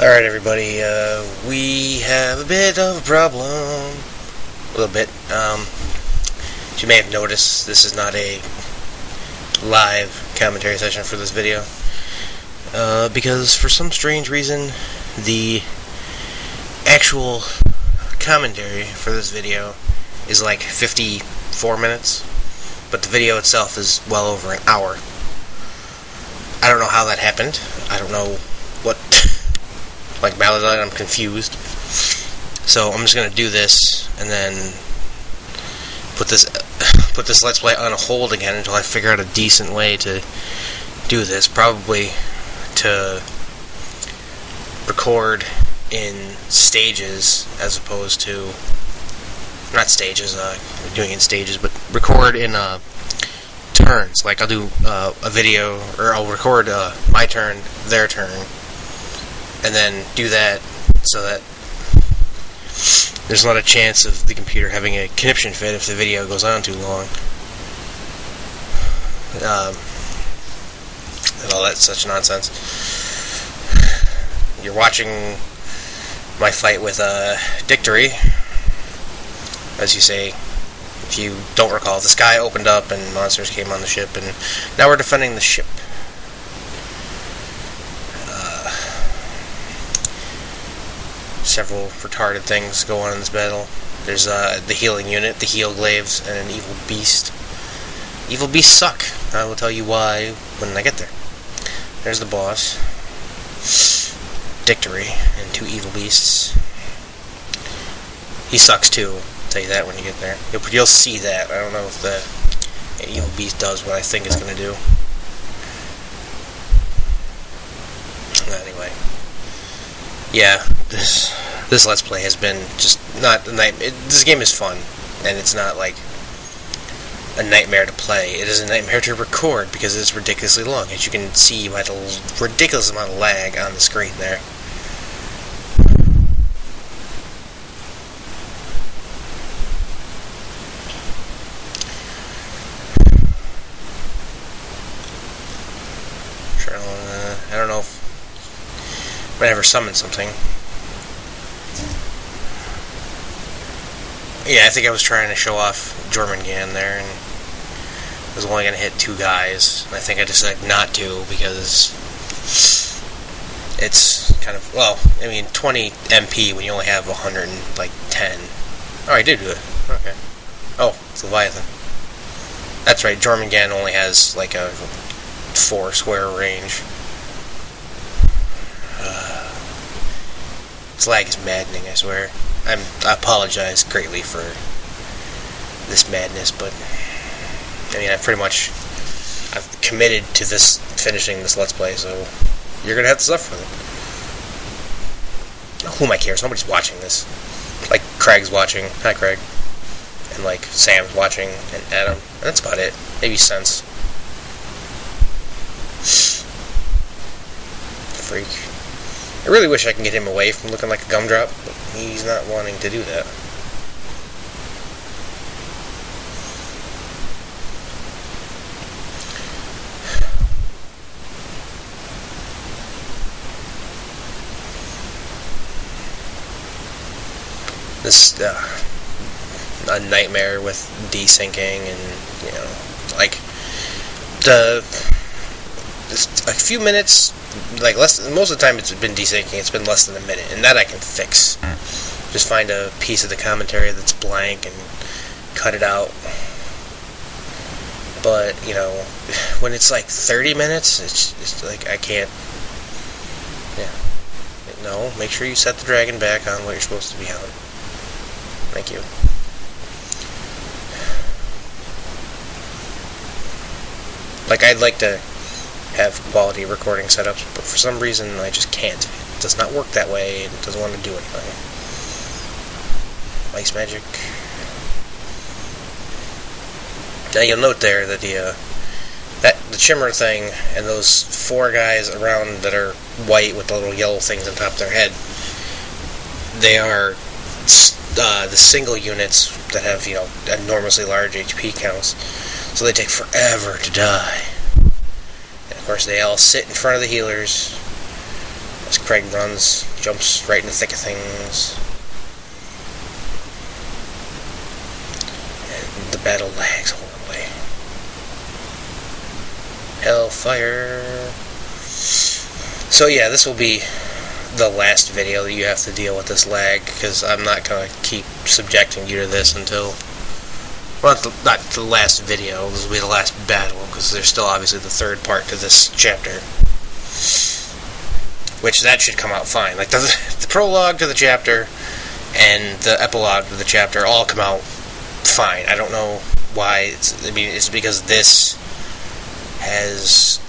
Alright everybody, we have a bit of a problem. A little bit. As you may have noticed, this is not a live commentary session for this video. Because for some strange reason, the actual commentary for this video is like 54 minutes, but the video itself is well over an hour. I don't know how that happened. I don't know what... like Maladite, I'm confused. So I'm just gonna do this and then put this Let's Play on hold again until I figure out a decent way to do this. Probably to record in stages as opposed to not stages. We're doing it in stages, but record in turns. Like I'll do a video, or I'll record my turn, their turn, and then do that so that there's not a chance of the computer having a conniption fit if the video goes on too long. And all that such nonsense. You're watching my fight with Gjenrei. As you say, if you don't recall, the sky opened up and monsters came on the ship, and now we're defending the ship. Several retarded things go on in this battle. There's the healing unit, the heal glaives, and an evil beast. Evil beasts suck. I will tell you why when I get there. There's the boss, Gjenrei, and two evil beasts. He sucks too. I'll tell you that when you get there. You'll see that. I don't know if the evil beast does what I think it's going to do. Anyway. Yeah, this Let's Play has been just not a nightmare. This game is fun, and it's not like a nightmare to play. It is a nightmare to record because it's ridiculously long. As you can see by the ridiculous amount of lag on the screen there. I don't know if I ever summon something. Yeah, I think I was trying to show off Gjenrei there, and I was only going to hit 2 guys. And I think I decided not to because it's kind of, well, I mean, 20 MP when you only have 110. Oh, I did do it. Okay. Oh, it's Leviathan. That's right, Gjenrei only has like a 4 square range. This lag is maddening, I swear. I apologize greatly for this madness, but I mean, I've committed to finishing this Let's Play, so you're gonna have to suffer with it. Who am I cares? Nobody's watching this. Like, Craig's watching. Hi, Craig. And, like, Sam's watching, and Adam. And that's about it. Maybe Sense. Freak. I really wish I can get him away from looking like a gumdrop, but he's not wanting to do that. This, a nightmare with desyncing and, you know, like, a few minutes, like most of the time it's been desyncing, it's been less than a minute, and that I can fix. Just find a piece of the commentary that's blank and cut it out. But, you know, when it's like 30 minutes, it's like I can't. Yeah. No, make sure you set the dragon back on what you're supposed to be on. Thank you. Like, I'd like to have quality recording setups, but for some reason I just can't. It does not work that way, and it doesn't want to do anything. Ice magic. Now you'll note there that the shimmer thing and those 4 guys around that are white with the little yellow things on top of their head, they are the single units that have, you know, enormously large HP counts, so they take forever to die. Of course, they all sit in front of the healers as Craig runs jumps right in the thick of things. And the battle lags horribly. Hellfire. So yeah, this will be the last video that you have to deal with this lag, because I'm not going to keep subjecting you to this until... Well, not the last video, this will be the last battle, because there's still obviously the third part to this chapter. Which, that should come out fine. Like, the prologue to the chapter and the epilogue to the chapter all come out fine. I don't know why. It's because this has,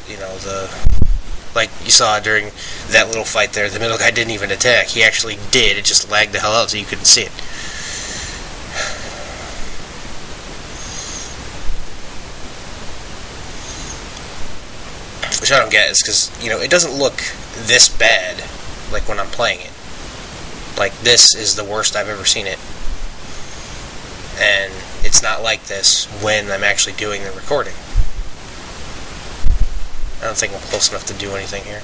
like you saw during that little fight there, the middle guy didn't even attack. He actually did. It just lagged the hell out so you couldn't see it. Which I don't get is because, it doesn't look this bad, like when I'm playing it. Like, this is the worst I've ever seen it. And it's not like this when I'm actually doing the recording. I don't think I'm close enough to do anything here.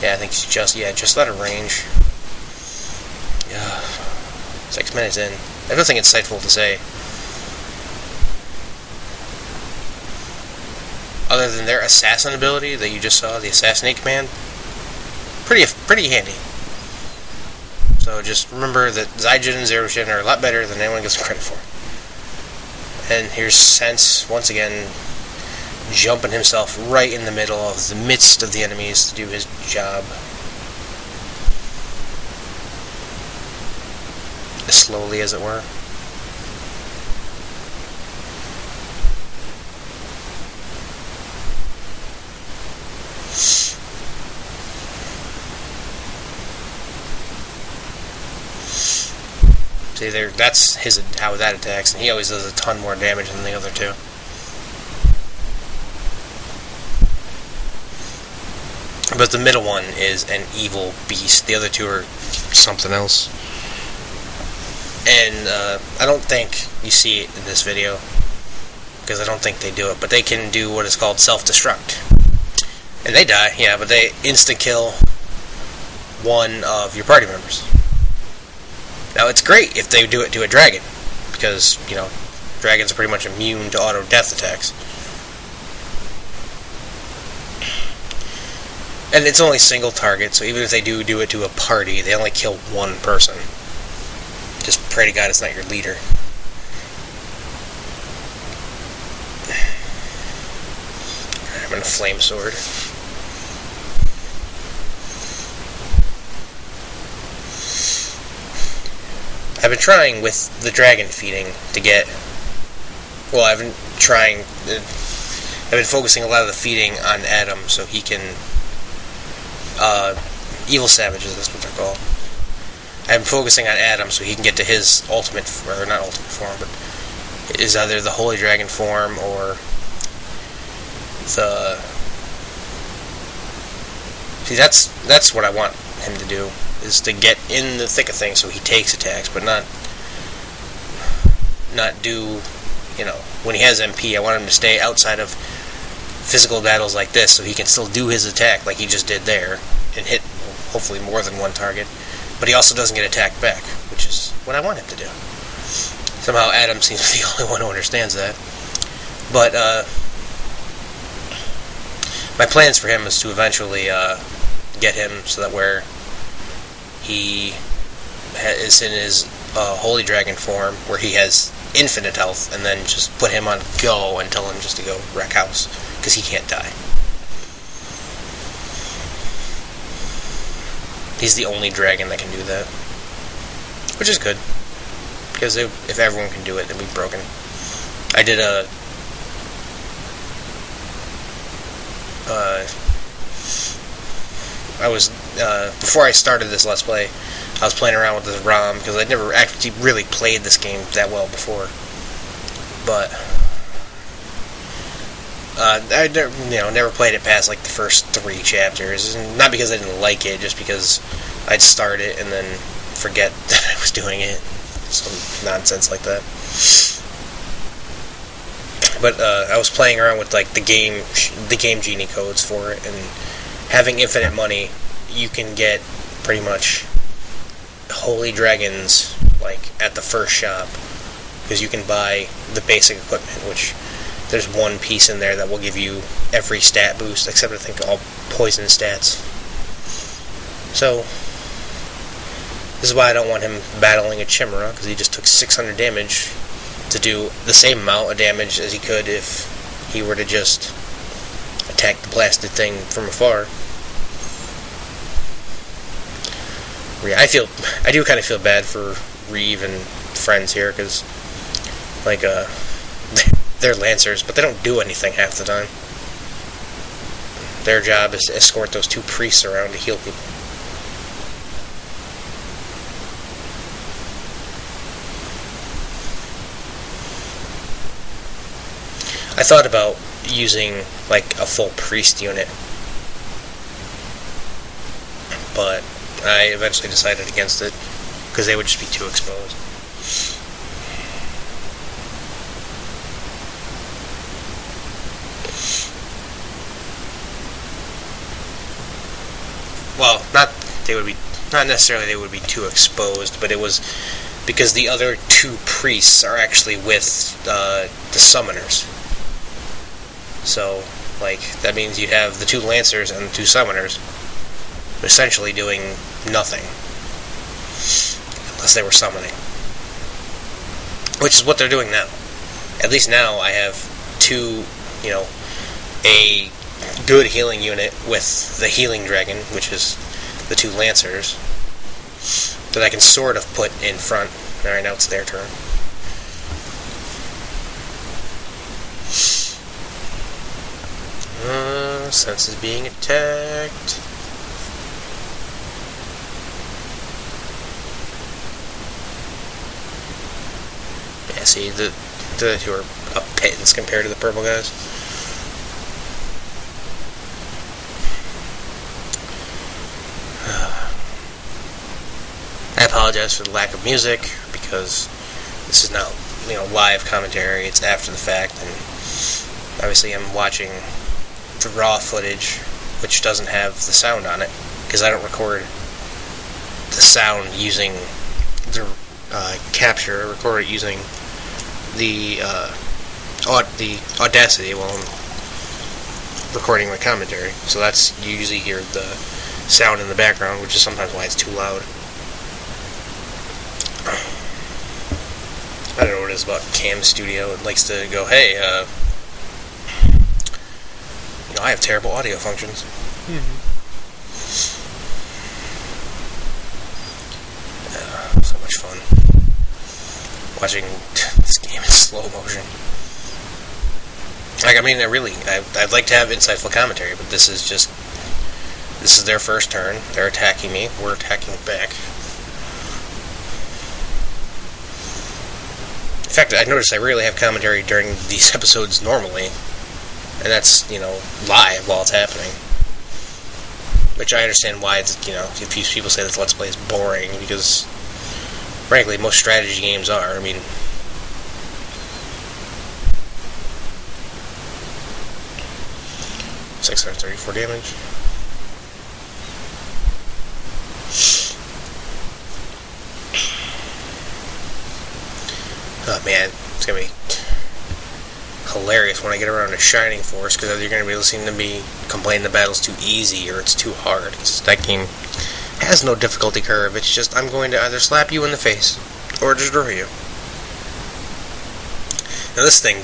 Yeah, I think it's just out of range. Yeah. 6 minutes in. I don't think it's insightful to say. Other than their assassin ability that you just saw, the assassinate command, pretty handy. So just remember that Zaijin and Zero Shin are a lot better than anyone gives them credit for. And here's Sense, once again, jumping himself right in the middle of the midst of the enemies to do his job. As slowly as it were. See there, that's how that attacks, and he always does a ton more damage than the other two. But the middle one is an evil beast. The other two are something else. And I don't think you see it in this video, because I don't think they do it, but they can do what is called self-destruct. And they die, yeah, but they insta-kill one of your party members. Now, it's great if they do it to a dragon, because, dragons are pretty much immune to auto-death attacks. And it's only single target, so even if they do it to a party, they only kill one person. Just pray to God it's not your leader. I'm in a flame sword. I've been trying with the dragon feeding to get... Well, I've been focusing a lot of the feeding on Adam so he can... Evil Savages, that's what they're called. I'm focusing on Adam so he can get to his ultimate... Or not ultimate form, but... is either the Holy Dragon form or... the... See, that's what I want him to do. Is to get in the thick of things so he takes attacks, but not do, when he has MP, I want him to stay outside of physical battles like this so he can still do his attack like he just did there and hit hopefully more than one target, but he also doesn't get attacked back, which is what I want him to do. Somehow Adam seems to be the only one who understands that. But my plans for him is to eventually get him so that where he is in his Holy Dragon form, where he has infinite health, and then just put him on go and tell him just to go wreck house, because he can't die. He's the only dragon that can do that, which is good, because if everyone can do it, it'd be broken. I did before I started this Let's Play, I was playing around with this ROM, because I'd never actually really played this game that well before. But, I never played it past, like, the first 3 chapters. Not because I didn't like it, just because I'd start it and then forget that I was doing it. Some nonsense like that. But, I was playing around with, like, the game genie codes for it, and having infinite money, you can get pretty much holy dragons like at the first shop, because you can buy the basic equipment, which there's one piece in there that will give you every stat boost, except I think all poison stats. So this is why I don't want him battling a Chimera, because he just took 600 damage to do the same amount of damage as he could if he were to just attack the blasted thing from afar. Yeah, I do kind of feel bad for Reeve and friends here, because like they're lancers, but they don't do anything half the time. Their job is to escort those two priests around to heal people. I thought about using like a full priest unit, but I eventually decided against it because they would just be too exposed. Well, not necessarily they would be too exposed, but it was because the other two priests are actually with the summoners. So, like, that means you'd have the two lancers and the two summoners essentially doing nothing. Unless they were summoning. Which is what they're doing now. At least now I have two, a good healing unit with the healing dragon, which is the two lancers, that I can sort of put in front. Alright, now it's their turn. Sense is being attacked. Yeah, see, the two are a pittance compared to the purple guys. I apologize for the lack of music, because this is not, live commentary. It's after the fact, and obviously I'm watching the raw footage, which doesn't have the sound on it, because I don't record the sound using the capture. I record it using the Audacity while I'm recording my commentary. So that's, you usually hear the sound in the background, which is sometimes why it's too loud. I don't know what it is about Cam Studio. It likes to go, hey, I have terrible audio functions. So much fun watching this game in slow motion. Like, I mean, I'd like to have insightful commentary, but this is their first turn. They're attacking me. We're attacking back. In fact, I noticed I rarely have commentary during these episodes normally. And that's, live while it's happening. Which I understand why, if people say that Let's Play is boring, because, frankly, most strategy games are. I mean, 634 damage. Oh, man, it's going to be hilarious when I get around to Shining Force, because you're going to be listening to me complain the battle's too easy or it's too hard. Because that game has no difficulty curve. It's just, I'm going to either slap you in the face or destroy you. Now this thing,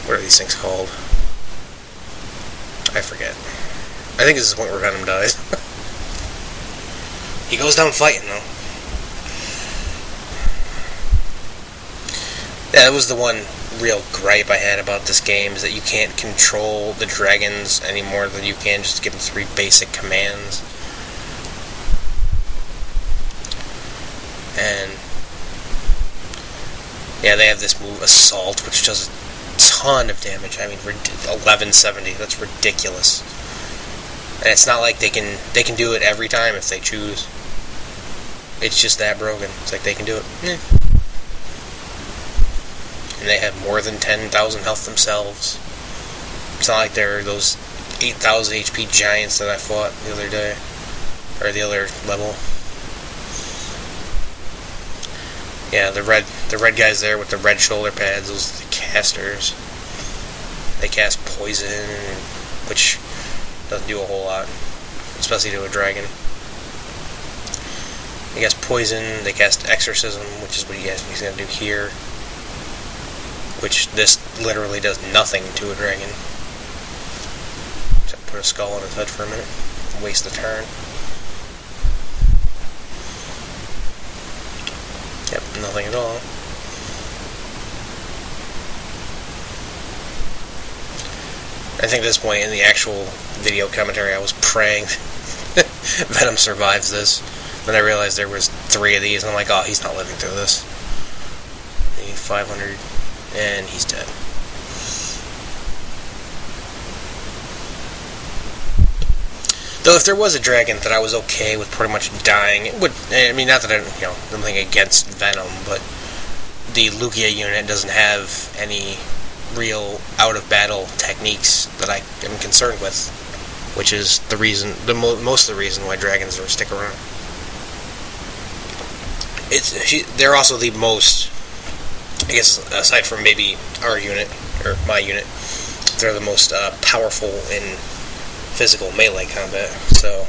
what are these things called? I forget. I think this is the point where Venom dies. He goes down fighting, though. Yeah, that was the one real gripe I had about this game, is that you can't control the dragons any more than you can just give them 3 basic commands. And yeah, they have this move, Assault, which does a ton of damage. I mean, 1170, that's ridiculous. And it's not like they can do it every time if they choose. It's just that broken. It's like they can do it. And they have more than 10,000 health themselves. It's not like they're those 8,000 HP giants that I fought the other day, or the other level. Yeah, the red guys there with the red shoulder pads, those are the casters. They cast poison, which doesn't do a whole lot, especially to a dragon. They cast poison, they cast exorcism, which is what he's going to do here, which this literally does nothing to a dragon. Just put a skull on his head for a minute, waste the turn. Yep, nothing at all. I think at this point in the actual video commentary I was praying Venom survives this. Then I realized there was 3 of these and I'm like, oh, he's not living through this. 500 and he's dead. Though if there was a dragon that I was okay with pretty much dying, it would, I mean, not that nothing against Venom, but the Lugia unit doesn't have any real out-of-battle techniques that I am concerned with, which is the reason, most of the reason why dragons are stick around. They're also the most, I guess, aside from maybe our unit, or my unit, they're the most powerful in physical melee combat, so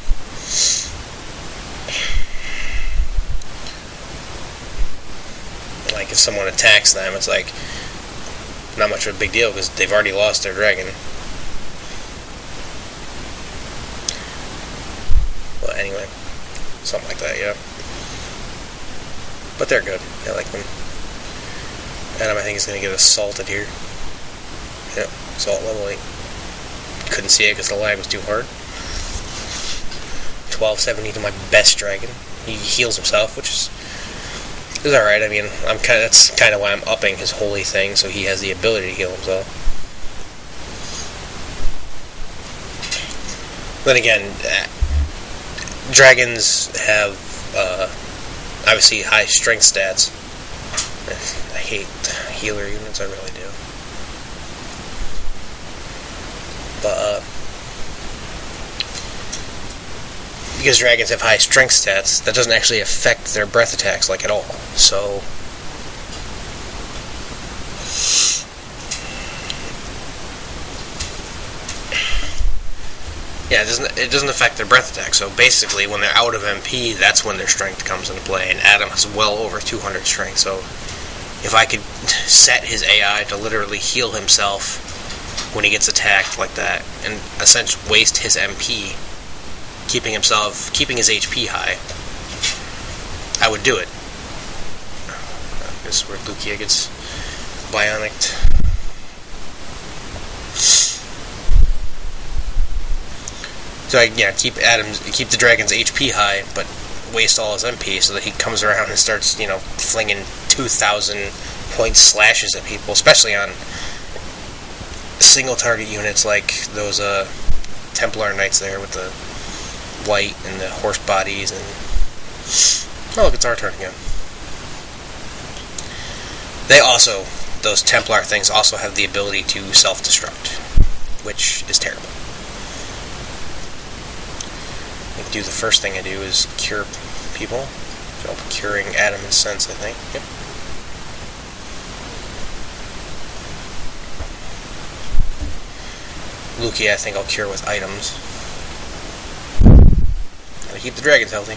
like if someone attacks them, it's like not much of a big deal because they've already lost their dragon. Well, anyway, something like that, yeah. But they're good. I like them. Adam, I think, is going to get assaulted here. Yep, assault level 8. Couldn't see it because the lag was too hard. 1270 to my best dragon. He heals himself, which is alright. I mean, that's kind of why I'm upping his holy thing, so he has the ability to heal himself. Then again, dragons have obviously high strength stats. I hate healer units, I really do. But because dragons have high strength stats, that doesn't actually affect their breath attacks like at all. So yeah, it doesn't affect their breath attack. So basically, when they're out of MP, that's when their strength comes into play. And Adam has well over 200 strength. So if I could set his AI to literally heal himself when he gets attacked like that, and essentially waste his MP, keeping his HP high, I would do it. This is where Lugia gets bionicked. So I keep the dragon's HP high, but waste all his MP so that he comes around and starts flinging 2,000 point slashes at people, especially on single target units like those Templar Knights there with the white and the horse bodies. And oh, look, it's our turn again. Those Templar things also have the ability to self-destruct, which is terrible. I do the first thing I do is cure people. So I'll be curing Adam in sense, I think. Yep. Lugia, I think I'll cure with items. Gotta keep the dragons healthy.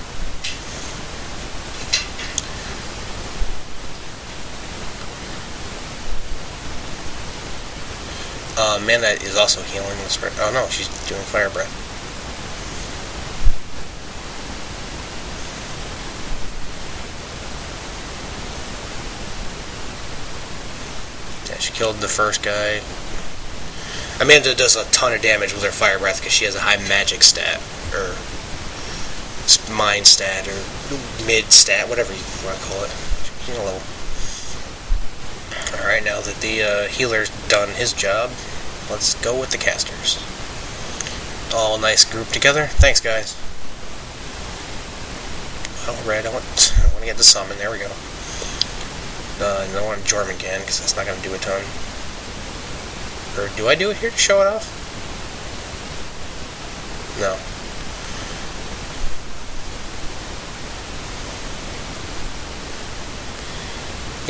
Amanda is also healing the spread. Oh no, she's doing fire breath. Yeah, she killed the first guy. Amanda does a ton of damage with her fire breath because she has a high magic stat, or mind stat, or mid stat, whatever you want to call it. She's a little. Alright, now that the healer's done his job, let's go with the casters. All nice group together. Thanks, guys. Alright, I want to get the summon. There we go. I don't want Jormungand because that's not going to do a ton. Or do I do it here to show it off? No.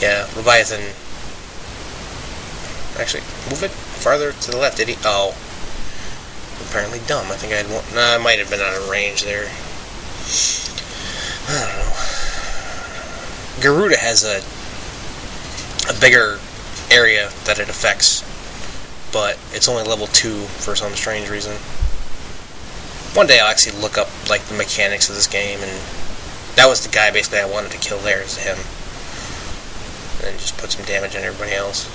Yeah, Leviathan. Actually, move it farther to the left, did he? Oh. Apparently dumb. I think I had one. Nah, I might have been out of range there. I don't know. Garuda has a bigger area that it affects, but it's only level 2 for some strange reason. One day I'll actually look up like the mechanics of this game, and that was the guy basically I wanted to kill there, is him. And then just put some damage on everybody else.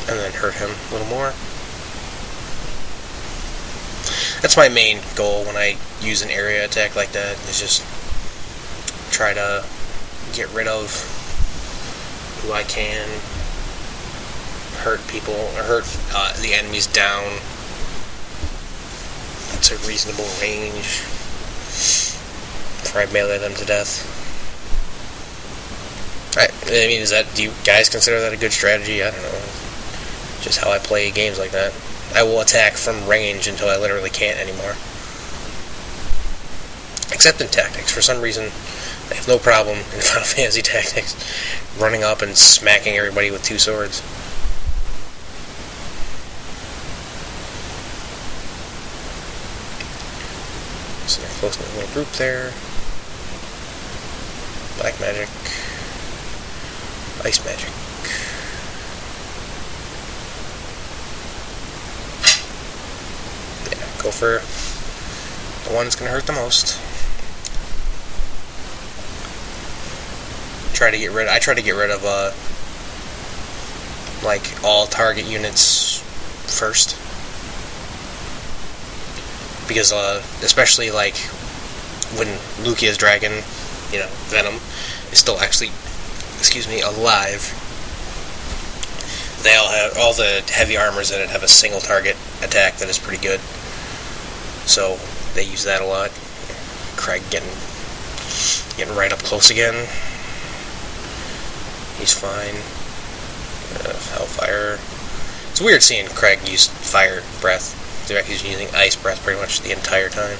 And then hurt him a little more. That's my main goal when I use an area attack like that, is just try to get rid of who I can, hurt people, or hurt the enemies down to reasonable range before I melee them to death. I mean, do you guys consider that a good strategy? I don't know. Just how I play games like that. I will attack from range until I literally can't anymore. Except in Tactics. For some reason, I have no problem in Final Fantasy Tactics running up and smacking everybody with 2 swords. So they're close to the little group there. Black magic. Ice magic. Go for the one that's going to hurt the most. I try to get rid of like all target units first, because especially like when Lucia's dragon, Venom, is still actually, alive. They all the heavy armors in it have a single target attack that is pretty good. So they use that a lot. Craig getting right up close again. He's fine. Hellfire. It's weird seeing Craig use fire breath. He's using ice breath pretty much the entire time.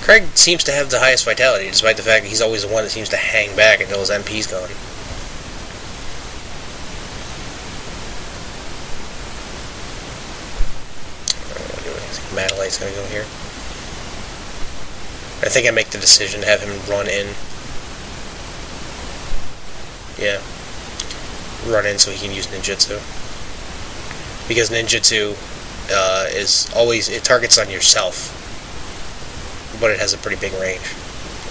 Craig seems to have the highest vitality, despite the fact that he's always the one that seems to hang back until his MP's gone. Madalight's gonna go here. I think I make the decision to have him run in. Yeah. Run in so he can use ninjutsu. Because ninjutsu it targets on yourself, but it has a pretty big range.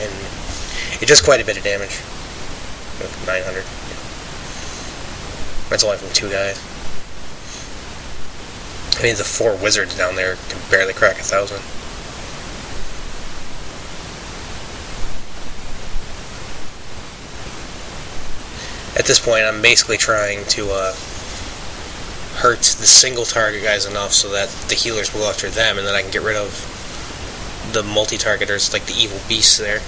And it does quite a bit of damage. 900. That's only from 2 guys. I mean, the 4 wizards down there can barely crack 1,000. At this point, I'm basically trying to hurt the single target guys enough so that the healers will go after them, and then I can get rid of the multi-targeters, like the evil beasts there.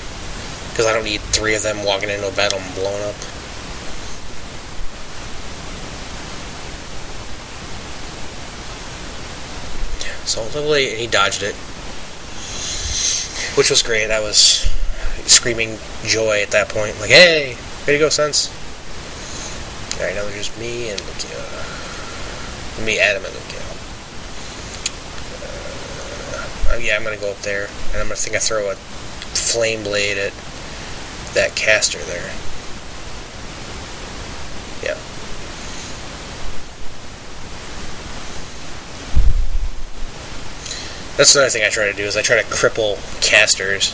Because I don't need 3 of them walking into a battle and blowing up. So level 8, and he dodged it, which was great. I was screaming joy at that point, like, "Hey, way to go, Sense!" All right, now there's just me and Lucia. Me, Adam, and Lucia. Yeah, I'm gonna go up there, and I'm gonna throw a flame blade at that caster there. Yeah. That's another thing I try to do, is I try to cripple casters.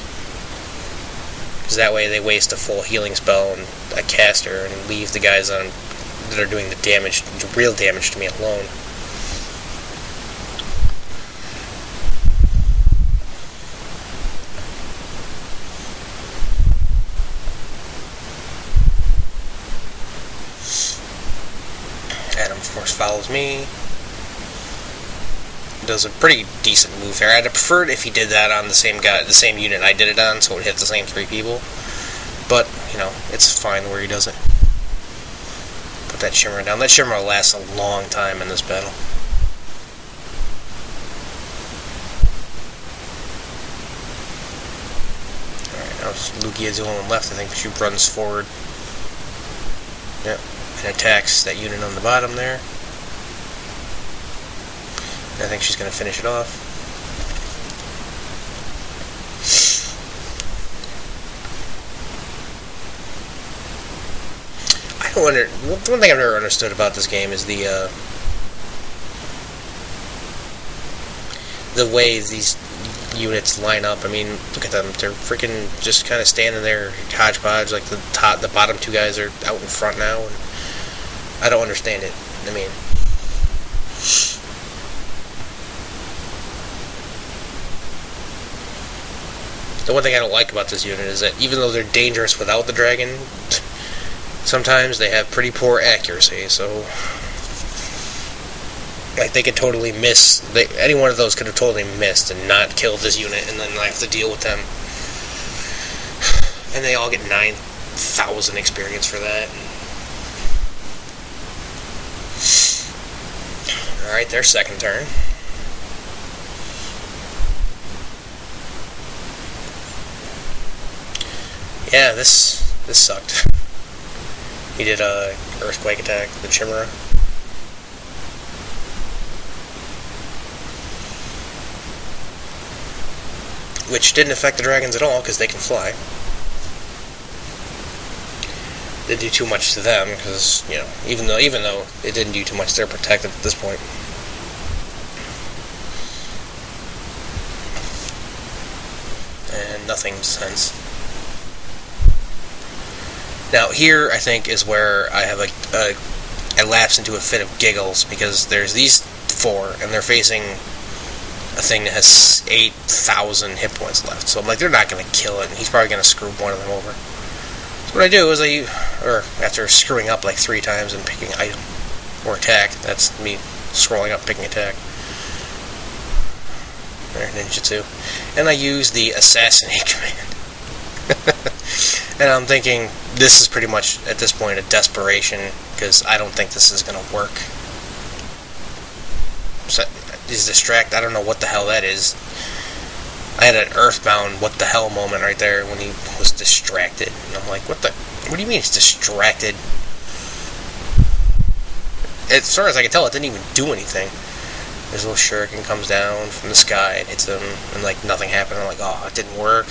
Because that way they waste a full healing spell on a caster and leave the guys on that are doing the damage, the real damage to me alone. of course, follows me. Does a pretty decent move there. I'd have preferred if he did that on the same guy, the same unit I did it on, so it hit the same 3 people. But, it's fine where he does it. Put that shimmer down. That shimmer will last a long time in this battle. Alright, now Lugia is the only one left. I think she runs forward. Yep. And attacks that unit on the bottom there. I think she's going to finish it off. I don't wonder. One thing I've never understood about this game is the way these units line up. I mean, look at them. They're freaking just kind of standing there, hodgepodge. Like the bottom 2 guys are out in front now, and I don't understand it. I mean. The one thing I don't like about this unit is that even though they're dangerous without the dragon, sometimes they have pretty poor accuracy, so like they could totally miss. Any one of those could have totally missed and not killed this unit, and then I have to deal with them. And they all get 9,000 experience for that. Alright, their second turn. Yeah, this sucked. He did a earthquake attack, the Chimera. Which didn't affect the dragons at all, because they can fly. Didn't do too much to them, because, even though it didn't do too much, they're protected at this point. And nothing since. Now here, I think, is where I have I lapse into a fit of giggles, because there's these 4, and they're facing a thing that has 8,000 hit points left. So I'm like, they're not going to kill it, and he's probably going to screw one of them over. So what I do is after screwing up like 3 times and picking item, or attack, that's me scrolling up, picking attack. There, ninjutsu. And I use the assassinate command. And I'm thinking, this is pretty much, at this point, a desperation, because I don't think this is going to work. So, he's distracted. I don't know what the hell that is. I had an Earthbound what the hell moment right there when he was distracted. And I'm like, what do you mean he's distracted? As far as I can tell, it didn't even do anything. His little shuriken comes down from the sky and hits him, and like nothing happened. I'm like, oh, it didn't work.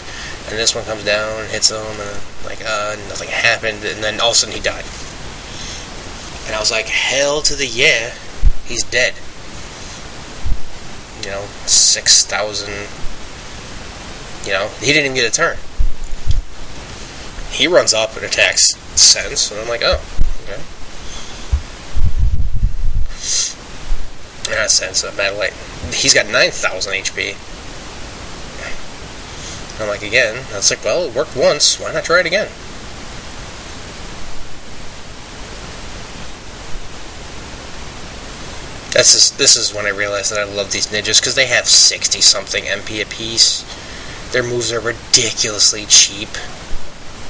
And this one comes down and hits him, and like, nothing happened. And then all of a sudden he died. And I was like, hell to the yeah, he's dead. 6,000. He didn't even get a turn. He runs up and attacks Sense, and I'm like, oh, okay. Not Sense, Madeline. He's got 9,000 HP. I'm like, again, it's like, well, it worked once, why not try it again? This is when I realized that I love these ninjas, because they have 60-something MP apiece. Their moves are ridiculously cheap.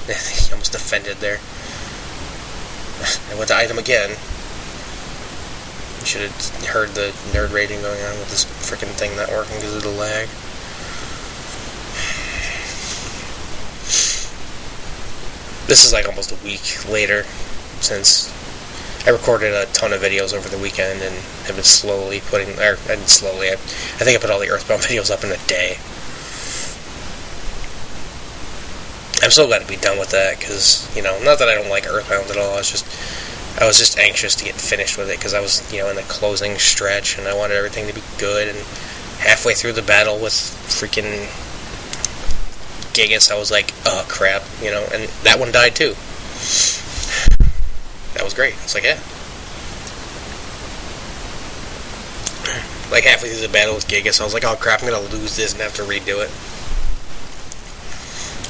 He almost offended there. I went to item again. You should have heard the nerd rating going on with this freaking thing not working because of the lag. This is like almost a week later since I recorded a ton of videos over the weekend and have been slowly putting, I think I put all the Earthbound videos up in a day. I'm so glad to be done with that, because, not that I don't like Earthbound at all, I was just anxious to get finished with it, because I was, in the closing stretch, and I wanted everything to be good, and halfway through the battle with freaking Gigas, I was like, oh crap, and that one died too. That was great. It's like, yeah. Like halfway through the battle with Gigas, I was like, oh crap, I'm gonna lose this and have to redo it.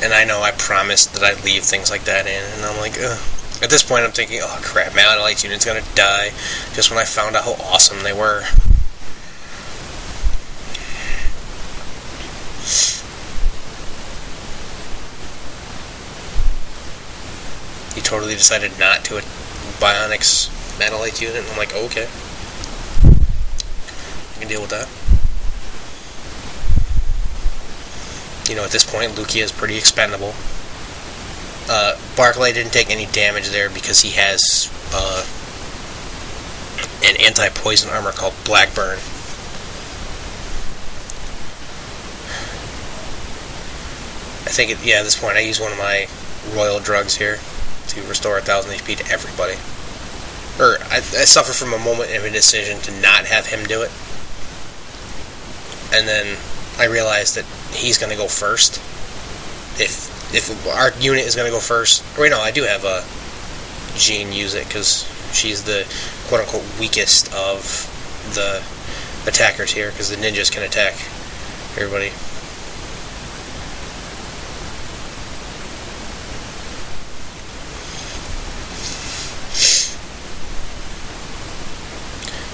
And I know I promised that I'd leave things like that in, and I'm like, ugh. At this point, I'm thinking, oh crap, Malolite's unit's gonna die just when I found out how awesome they were. He totally decided not to Bionics Malolite unit, and I'm like, okay. I can deal with that. You know, at this point, Lucia is pretty expendable. Barclay didn't take any damage there because he has an anti-poison armor called Blackburn. I think, at this point I use one of my royal drugs here to restore 1,000 HP to everybody. Or, I suffer from a moment of indecision to not have him do it. And then I realized that he's going to go first. If our unit is going to go first, or wait, no, I do have Jean use it because she's the quote-unquote weakest of the attackers here, because the ninjas can attack everybody.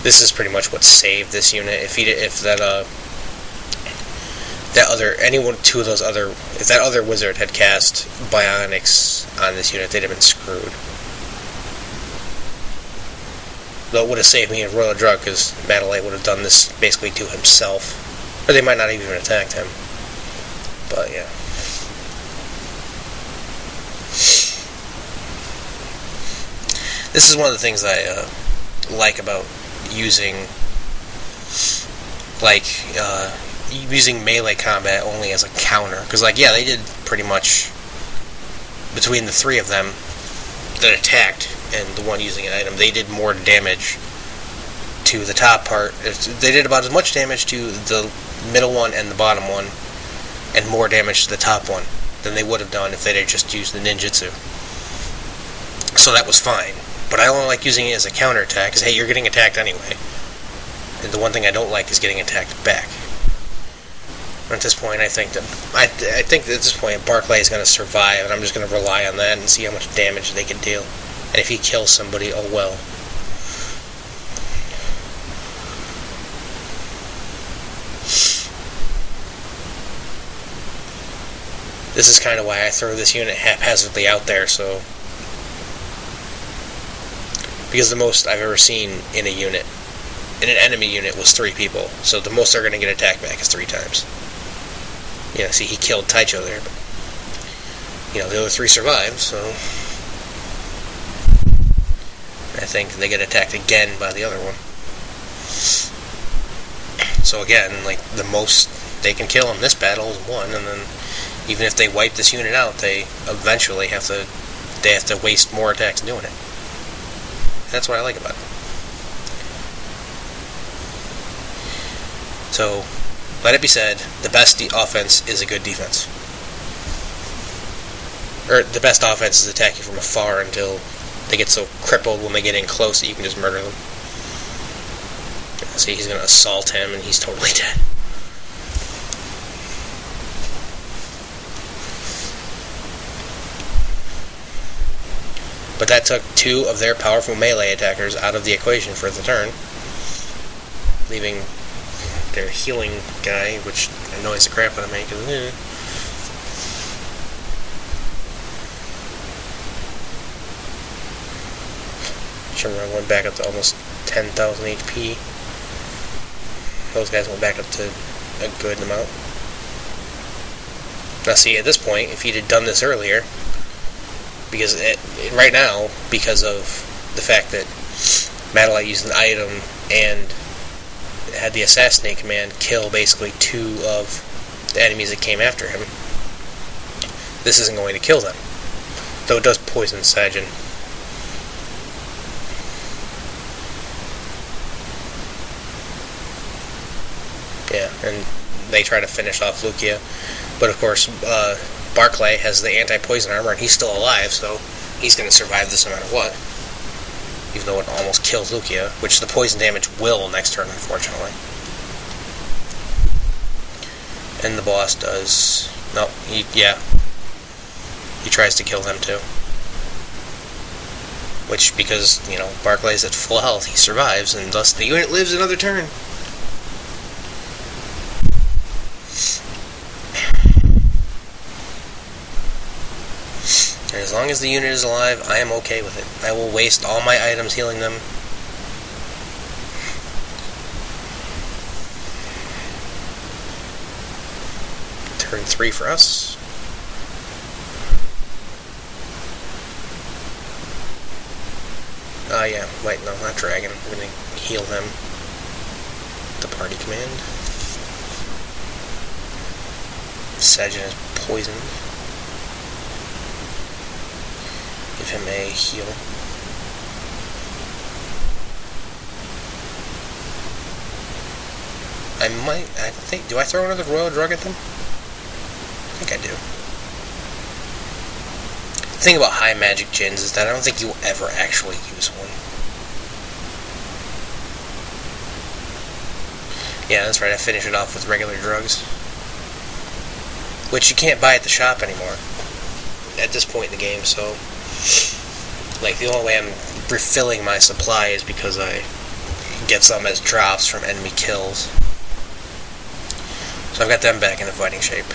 This is pretty much what saved this unit. If that other wizard had cast Bionics on this unit, they'd have been screwed. Though it would have saved me a royal drug, because Malolite would have done this basically to himself. Or they might not have even attacked him. But yeah. This is one of the things I like about using melee combat only as a counter, because they did pretty much, between the three of them that attacked and the one using an item, they did more damage to the top part. They did about as much damage to the middle one and the bottom one, and more damage to the top one than they would have done if they'd have just used the ninjutsu. So that was fine. But I only like using it as a counterattack, because, hey, you're getting attacked anyway. And the one thing I don't like is getting attacked back. At this point, I think that at this point, Barclay is going to survive, and I'm just going to rely on that and see how much damage they can deal. And if he kills somebody, oh well. This is kind of why I throw this unit haphazardly out there, so... Because the most I've ever seen in an enemy unit was 3 people. So the most they're going to get attacked back is 3 times. See, he killed Taicho there, but, the other 3 survived, so... I think they get attacked again by the other one. So again, the most they can kill in this battle is 1, and then even if they wipe this unit out, they eventually have to waste more attacks doing it. That's what I like about it. So, let it be said, the best offense is a good defense. Or, the best offense is attacking from afar until they get so crippled when they get in close that you can just murder them. See, he's going to assault him and he's totally dead. But that took 2 of their powerful melee attackers out of the equation for the turn, leaving their healing guy, which annoys the crap out of me, because Gjenrei went back up to almost 10,000 HP. Those guys went back up to a good amount. Now see, at this point, if he'd have done this earlier, because right now, because of the fact that Malolite used an item and had the assassinate command kill basically 2 of the enemies that came after him, this isn't going to kill them. Though it does poison Sajin. Yeah, and they try to finish off Lucia. But of course, Barclay has the anti-poison armor, and he's still alive, so he's going to survive this no matter what. Even though it almost kills Lucia, which the poison damage will next turn, unfortunately. And the boss does... No, he tries to kill them too. Which, because, Barclay's at full health, he survives, and thus the unit lives another turn. And as long as the unit is alive, I am okay with it. I will waste all my items healing them. Turn 3 for us. Yeah, wait, no, not dragon. We're gonna heal them. The party command. Sajin is poisoned. Give him a heal. I think, do I throw another royal drug at them? I think I do. The thing about high magic gins is that I don't think you'll ever actually use one. Yeah, that's right, I finish it off with regular drugs. Which you can't buy at the shop anymore. At this point in the game, so... Like, the only way I'm refilling my supply is because I get some as drops from enemy kills. So I've got them back into fighting shape.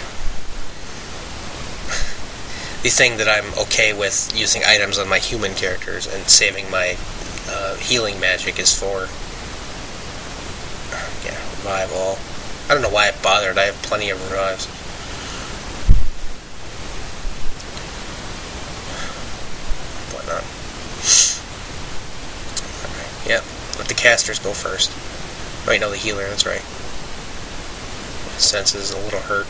The thing that I'm okay with using items on my human characters and saving my healing magic is for revive all. I don't know why I bothered. I have plenty of revives. Why not? Yep. Let the casters go first. Right, no, the healer. That's right. Senses a little hurt.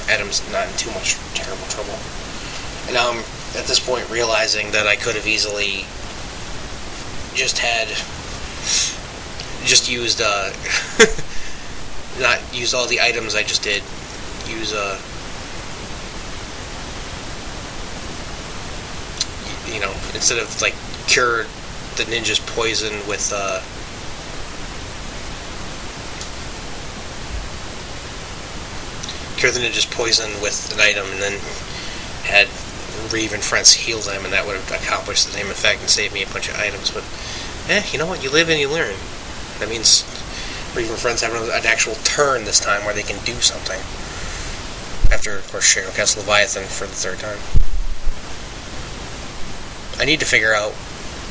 Adam's not in too much terrible trouble. And now I'm, at this point, realizing that I could have easily just used, not used all the items I just did. Use, instead of, like, cure the ninja's poison with, cure the ninja's poison with an item, and then had Reeve and friends heal them, and that would have accomplished the same effect and saved me a bunch of items. But, you know what? You live and you learn. That means Reeve and friends have an actual turn this time where they can do something. After, of course, Shadow Cast Leviathan for the third time. I need to figure out,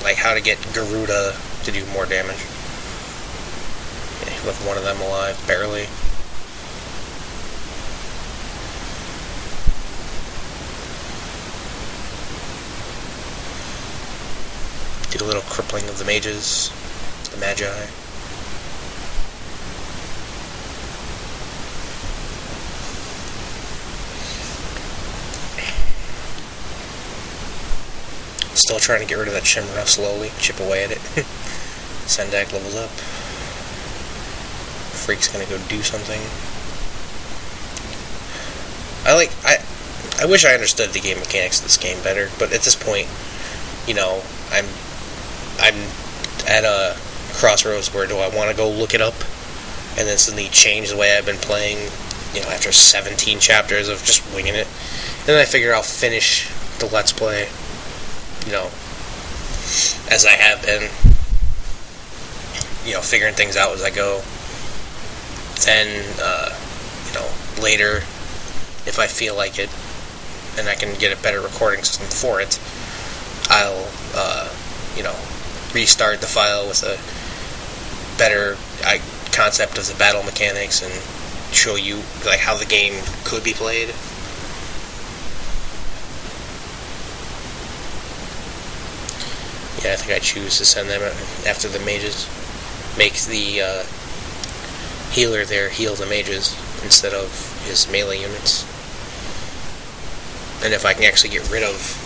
like, how to get Garuda to do more damage. With one of them alive, barely. Do a little crippling of the mages, the magi. Still trying to get rid of that Shimra slowly, chip away at it. Sendak levels up. Freak's gonna go do something. I wish I understood the game mechanics of this game better, but at this point, I'm at a crossroads where do I want to go look it up and then suddenly change the way I've been playing, after 17 chapters of just winging it. And then I figure I'll finish the Let's Play, as I have been, figuring things out as I go. Then, later, if I feel like it, and I can get a better recording system for it, I'll, restart the file with a better concept of the battle mechanics and show you, like, how the game could be played. Yeah, I think I choose to send them after the mages. Make the healer there heal the mages instead of his melee units. And if I can actually get rid of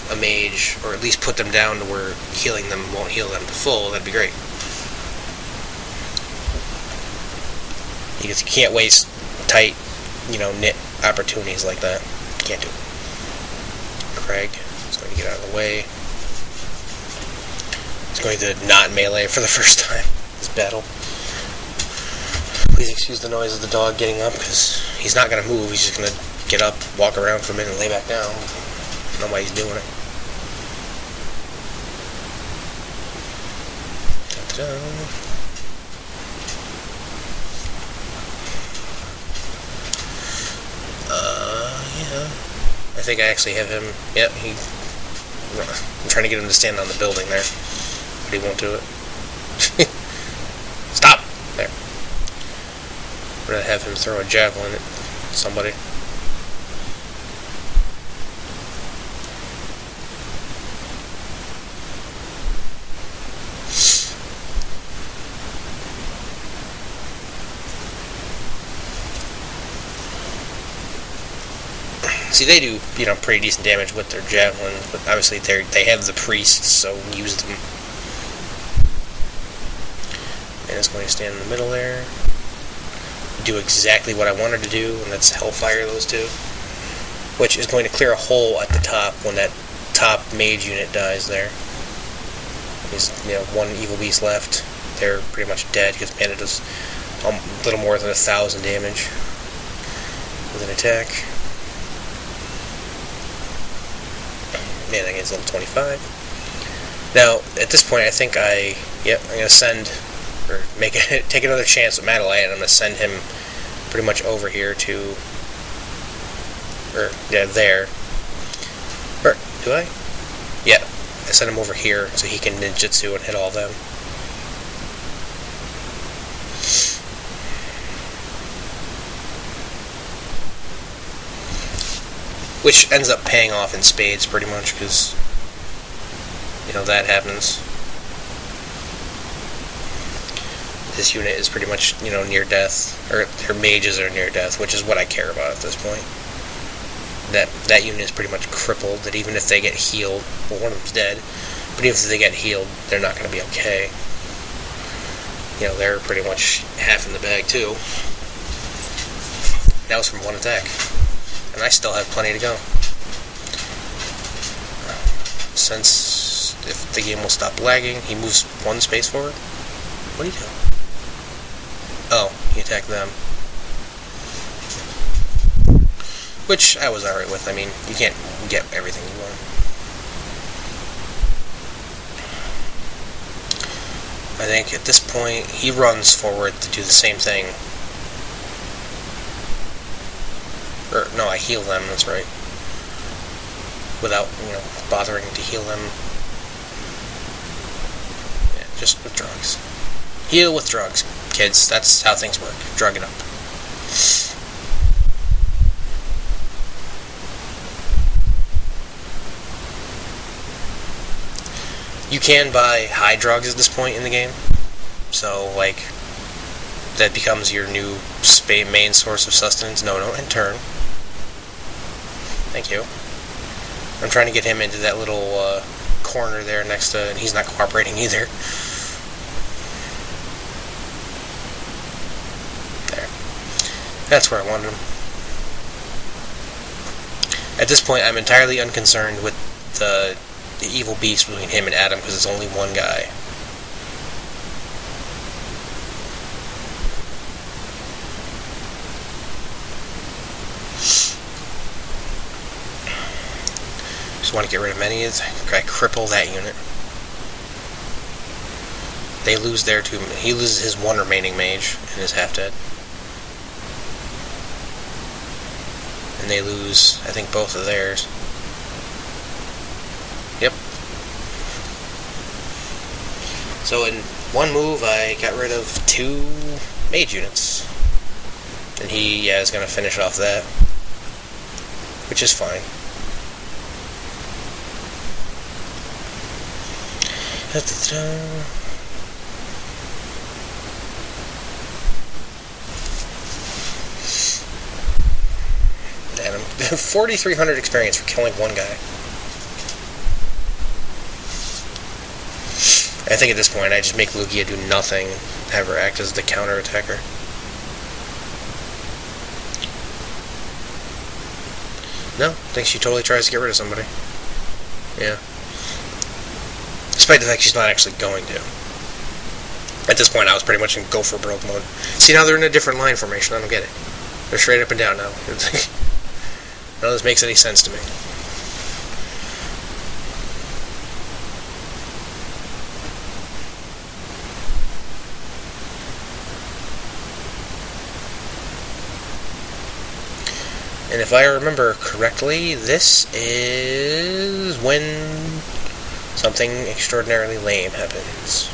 a mage, or at least put them down to where healing them won't heal them to full, that'd be great. Because you can't waste tight, knit opportunities like that. Can't do it. Craig is going to get out of the way. He's going to not melee for the first time this battle. Please excuse the noise of the dog getting up, because he's not going to move. He's just going to get up, walk around for a minute, and lay back down. I don't know why he's doing it. Da-da-da. Yeah. I think I actually have him. Yep, I'm trying to get him to stand on the building there, but he won't do it. Stop! There. I'm going to have him throw a javelin at somebody. See, they do, pretty decent damage with their javelins, but obviously they have the priests, so use them. And it's going to stand in the middle there. Do exactly what I wanted to do, and that's Hellfire those two. Which is going to clear a hole at the top when that top mage unit dies there. There's, one evil beast left. They're pretty much dead, because Mana does a little more than 1,000 damage with an attack. Man, that gets level 25. Now, at this point, I think I'm going to send, or take another chance with Madeline, and I'm going to send him pretty much over here to, there. Or, do I? Yeah, I send him over here so he can ninjutsu and hit all of them. Which ends up paying off in spades, pretty much, because, that happens. This unit is pretty much, near death, or her mages are near death, which is what I care about at this point. That unit is pretty much crippled, that even if they get healed, well, one of them's dead, but even if they get healed, they're not going to be okay. They're pretty much half in the bag, too. That was from one attack. And I still have plenty to go. Since if the game will stop lagging, he moves one space forward. What are you doing? Oh, he attacked them. Which I was alright with. I mean, you can't get everything you want. I think at this point, he runs forward to do the same thing. Or, no, I heal them, that's right. Without, bothering to heal them. Yeah, just with drugs. Heal with drugs, kids. That's how things work. Drug it up. You can buy high drugs at this point in the game. So, that becomes your new main source of sustenance. No, don't in turn. Thank you. I'm trying to get him into that little corner there next to, and he's not cooperating either. There. That's where I wanted him. At this point, I'm entirely unconcerned with the evil beast between him and Adam, because it's only one guy. Just want to get rid of many. I cripple that unit. They lose their two. He loses his one remaining mage and is half dead. And they lose, I think, both of theirs. Yep. So in one move, I got rid of 2 mage units. And he, is going to finish off that. Which is fine. Damn, 4,300 experience for killing one guy. I think at this point I just make Lugia do nothing, have her act as the counter attacker. No, I think she totally tries to get rid of somebody. Yeah. Despite the fact she's not actually going to. At this point, I was pretty much in go for broke mode. See, now they're in a different line formation. I don't get it. They're straight up and down now. None of this makes any sense to me. And if I remember correctly, this is when something extraordinarily lame happens.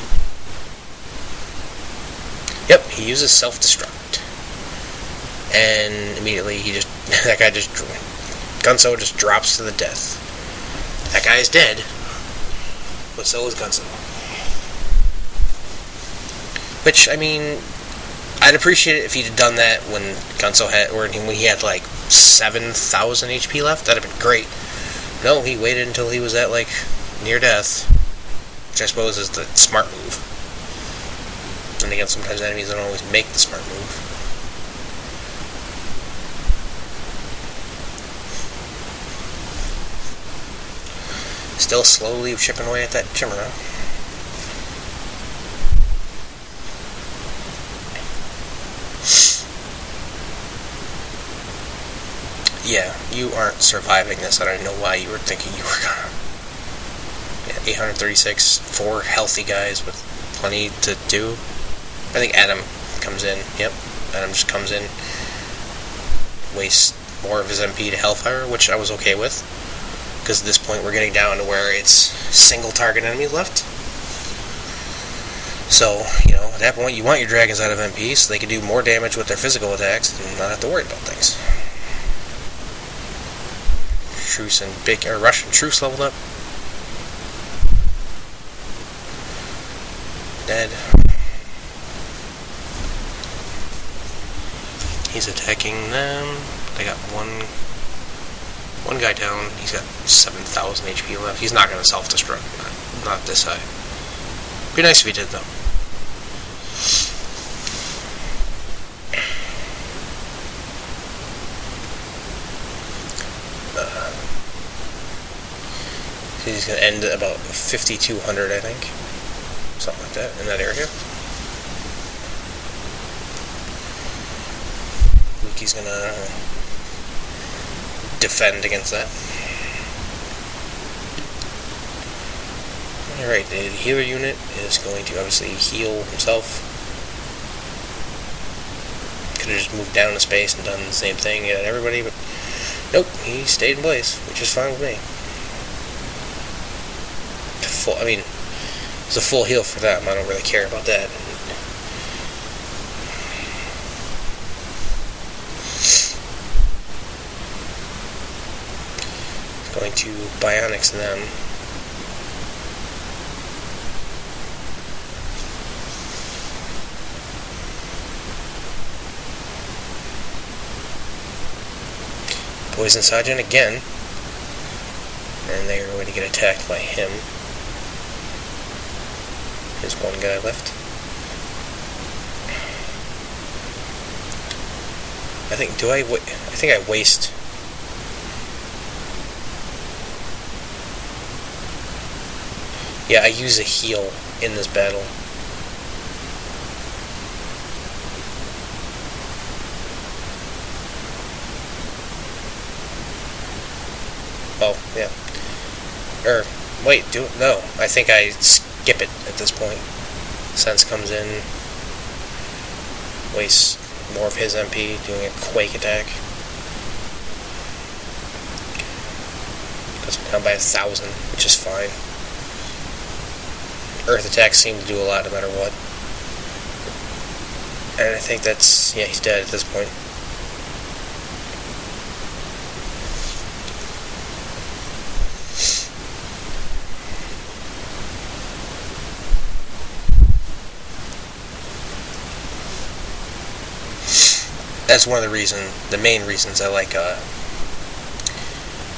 Yep, he uses self-destruct. And immediately Gunso just drops to the death. That guy's dead, but so is Gunso. Which, I mean, I'd appreciate it if he'd done that when Gunso had, or when he had like 7,000 HP left. That'd have been great. No, he waited until he was at like near death, which I suppose is the smart move. And again, sometimes enemies don't always make the smart move. Still slowly chipping away at that Gjenrei. Yeah, you aren't surviving this. I don't know why you were thinking you were gonna. Yeah, 836, 4 healthy guys with plenty to do. I think Adam comes in. Yep, Adam just comes in, wastes more of his MP to Hellfire, which I was okay with, because at this point we're getting down to where it's single target enemies left. So, you know, at that point you want your dragons out of MP so they can do more damage with their physical attacks and not have to worry about things. Truce and Russian Truce leveled up. Dead. He's attacking them. They got one guy down. He's got 7,000 HP left. He's not going to self-destruct. Not this high. Be nice if he did, though. He's going to end at about 5,200, I think. Something like that, in that area. He's going to defend against that. Alright, the healer unit is going to obviously heal himself. Could have just moved down to space and done the same thing at everybody, but nope, he stayed in place, which is fine with me. I mean, it's a full heal for them. I don't really care about that. Going to Bionics them. Poison Sergeant again. And they are going to get attacked by him. There's one guy left. I think I waste. Yeah, I use a heal in this battle. Oh, yeah. Wait, no. I think I skip it at this point. Sense comes in, wastes more of his MP doing a quake attack. Goes down by 1,000, which is fine. Earth attacks seem to do a lot no matter what. And I think that's, yeah, he's dead at this point. That's one of the main reasons I like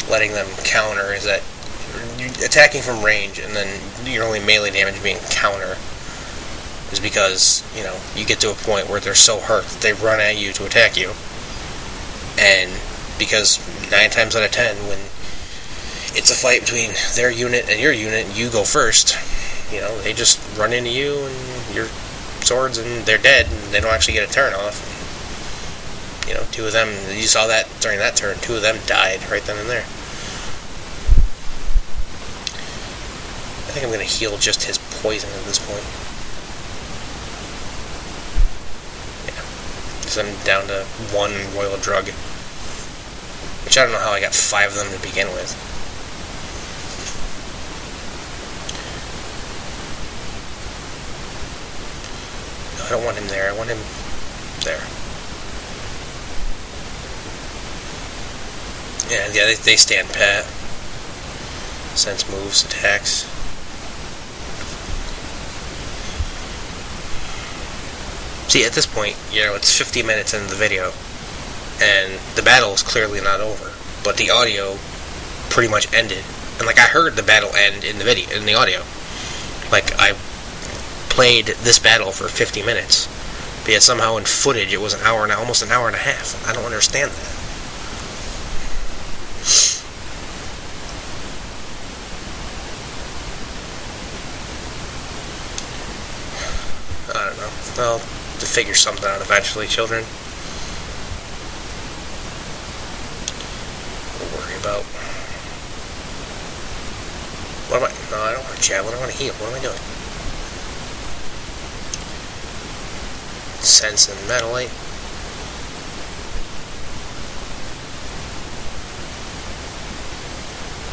letting them counter, is that attacking from range and then your only melee damage being counter is because, you know, you get to a point where they're so hurt that they run at you to attack you. And because 9 times out of 10, when it's a fight between their unit and your unit and you go first, you know, they just run into you and you're swords and they're dead and they don't actually get a turn off. You know, two of them, you saw that during that turn, two of them died right then and there. I think I'm going to heal just his poison at this point. Yeah, because I'm down to one royal drug. Which I don't know how I got 5 of them to begin with. No, I don't want him there, I want him there. Yeah, they stand pat. Sense moves, attacks. See, at this point, you know, it's 50 minutes into the video, and the battle is clearly not over, but the audio pretty much ended. And, like, I heard the battle end in the video, in the audio. Like, I played this battle for 50 minutes, but yet somehow in footage it was almost an hour and a half. I don't understand that. I don't know. Well, to figure something out eventually, children. We'll worry about. What am I? No, I don't want to javelin. I want to heal. What am I doing? Sense and metallite.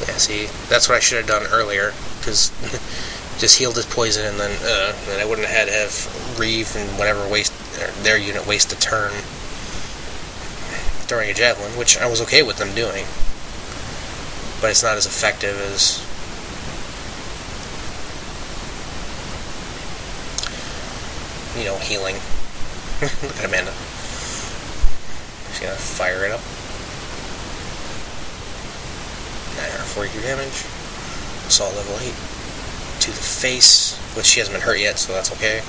Yeah, see, that's what I should have done earlier, because just healed his poison, and then I wouldn't have had to have Reeve and whatever their unit waste a turn throwing a javelin, which I was okay with them doing, but it's not as effective as healing. Look at Amanda. She's gonna fire it up. 942 damage. Assault level 8. To the face, which she hasn't been hurt yet, so that's okay.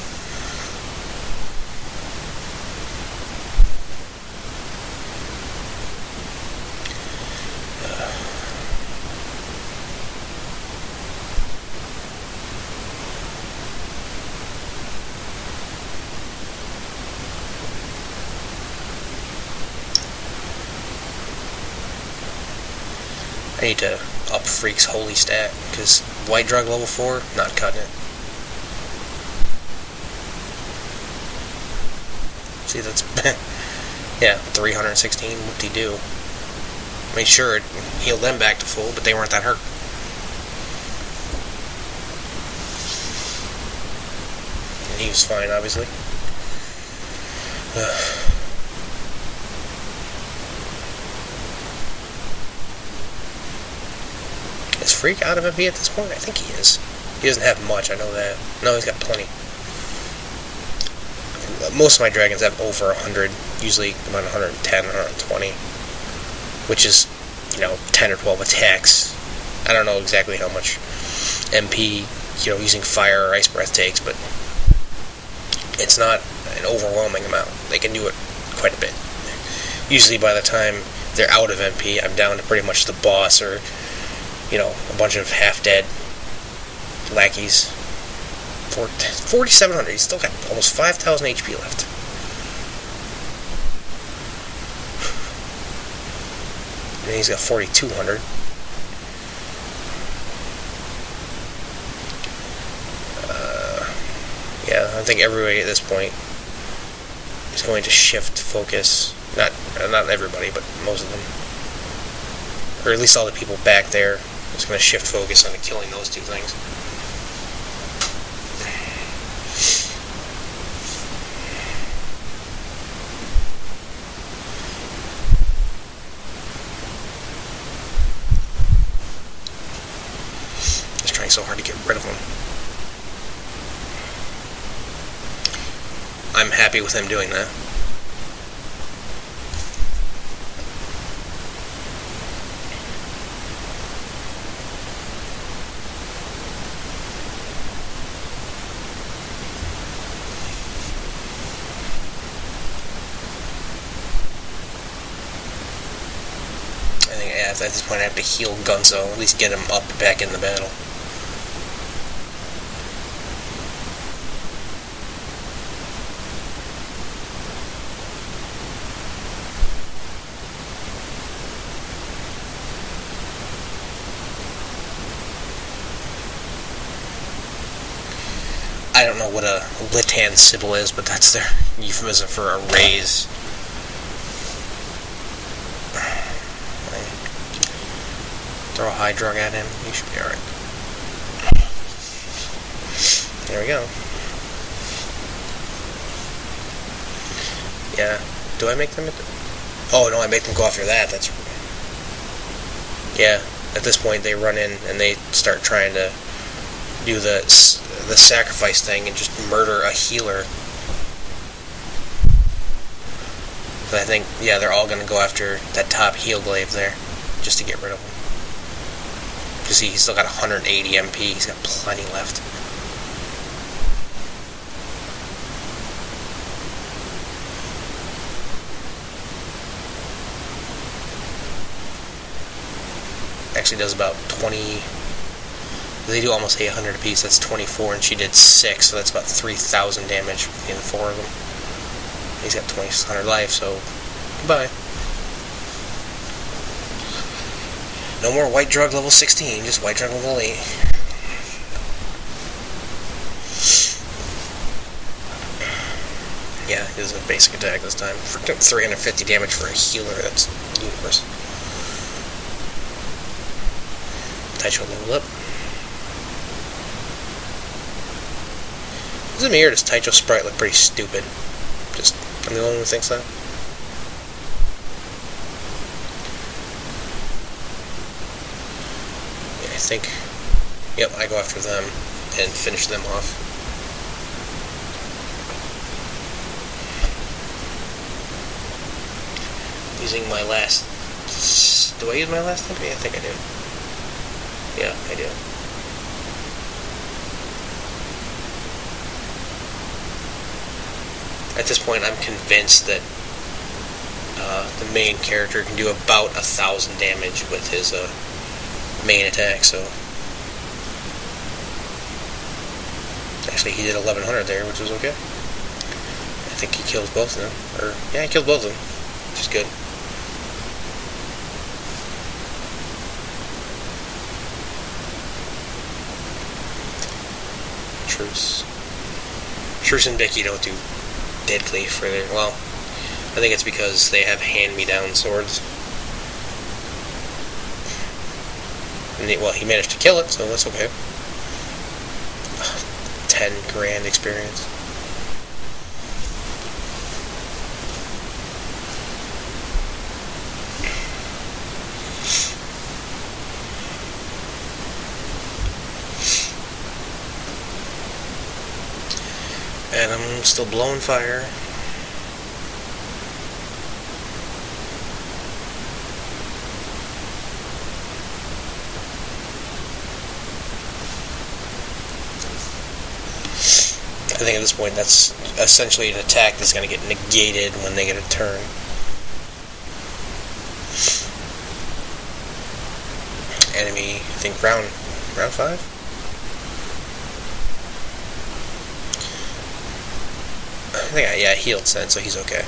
I need to up Freak's holy stat, because white drug level 4, not cutting it. See, that's yeah, 316, whoop-de-doo. I mean, sure, it healed them back to full, but they weren't that hurt. And he was fine, obviously. Is Freak out of MP at this point? I think he is. He doesn't have much, I know that. No, he's got plenty. Most of my dragons have over 100, usually about 110, 120, which is, 10 or 12 attacks. I don't know exactly how much MP, using fire or ice breath takes, but it's not an overwhelming amount. They can do it quite a bit. Usually by the time they're out of MP, I'm down to pretty much the boss or a bunch of half-dead lackeys. 4,700. He's still got almost 5,000 HP left. And he's got 4,200. Yeah, I think everybody at this point is going to shift focus. Not everybody, but most of them. Or at least all the people back there. Just going to shift focus on killing those two things. Just trying so hard to get rid of them. I'm happy with him doing that. At this point I have to heal Gunso, at least get him up back in the battle. I don't know what a Litan Sybil is, but that's their euphemism for a raise. Throw a high drug at him, he should be alright. There we go. Yeah. Do I make them... Oh, no, I make them go after that. That's... Yeah. At this point, they run in and they start trying to do the sacrifice thing and just murder a healer. But I think, yeah, they're all going to go after that top heal glaive there, just to get rid of him. Because he's still got 180 MP, he's got plenty left. Actually does about 20... They do almost 800 apiece, that's 24, and she did 6, so that's about 3,000 damage in 4 of them. He's got 2,600 life, so goodbye. No more white drug level 16, just white drug level 8. Yeah, it is a basic attack this time. For 350 damage for a healer, that's ludicrous. Taicho leveled up. Does it me or does Taicho's sprite look pretty stupid? Just, I'm the only one who thinks that? Yeah, I think... Yep, I go after them and finish them off. Using my last... Do I use my last MP? I think I do. Yeah, I do. At this point, I'm convinced that the main character can do about 1,000 damage with his main attack, so... Actually, he did 1,100 there, which was okay. I think he kills both of them. Or, yeah, he killed both of them, which is good. Truce and Vicky don't do deadly for their... Well, I think it's because they have hand-me-down swords. And he managed to kill it, so that's okay. 10 grand experience. And I'm still blowing fire. I think at this point that's essentially an attack that's going to get negated when they get a turn. Enemy, I think round 5? I think I healed Sen, so he's okay.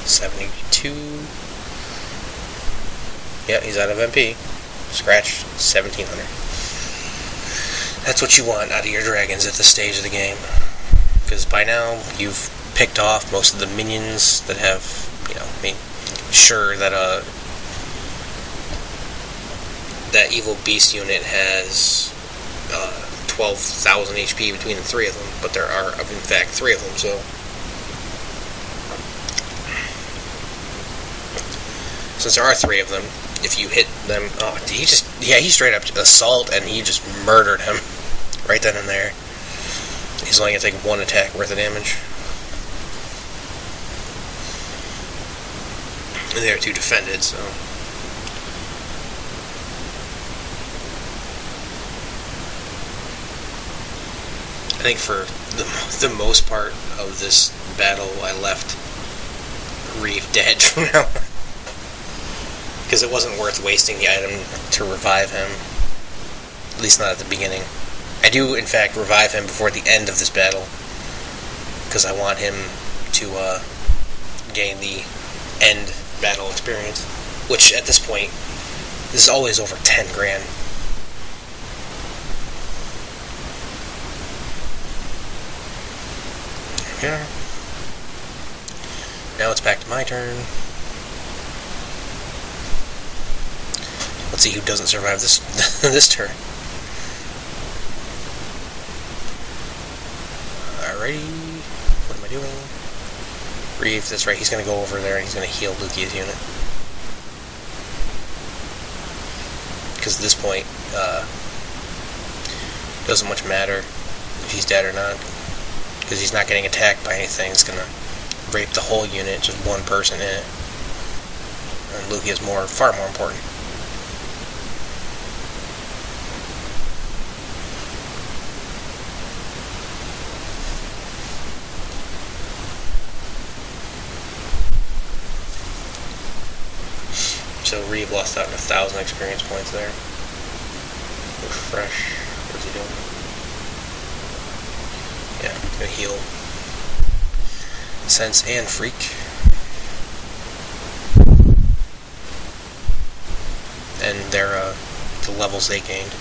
72. Yeah, he's out of MP. Scratch 1,700. That's what you want out of your dragons at this stage of the game. Because by now, you've picked off most of the minions that have, sure that that evil beast unit has 12,000 HP between the 3 of them, but there are, in fact, 3 of them, so... Since there are 3 of them, if you hit them... Oh, he straight up assault, and he just murdered him. Right then and there. He's only going to take 1 attack worth of damage. And the other 2 defended, so... I think for the most part of this battle, I left Reeve dead from now on. Because it wasn't worth wasting the item to revive him. At least not at the beginning. I do, in fact, revive him before the end of this battle. Because I want him to gain the end battle experience. Which, at this point, is always over 10 grand. go. Now it's back to my turn. Let's see who doesn't survive this this turn. Alrighty. What am I doing? Reeve, that's right, he's going to go over there and he's going to heal Lukia's unit. Because at this point, it doesn't much matter if he's dead or not. Because he's not getting attacked by anything. It's going to rape the whole unit, just one person in it. And Lukia's far more important. So Reeve lost out on 1,000 experience points there. Refresh. What's he doing? Yeah, gonna heal Sense and Freak. And their the levels they gained.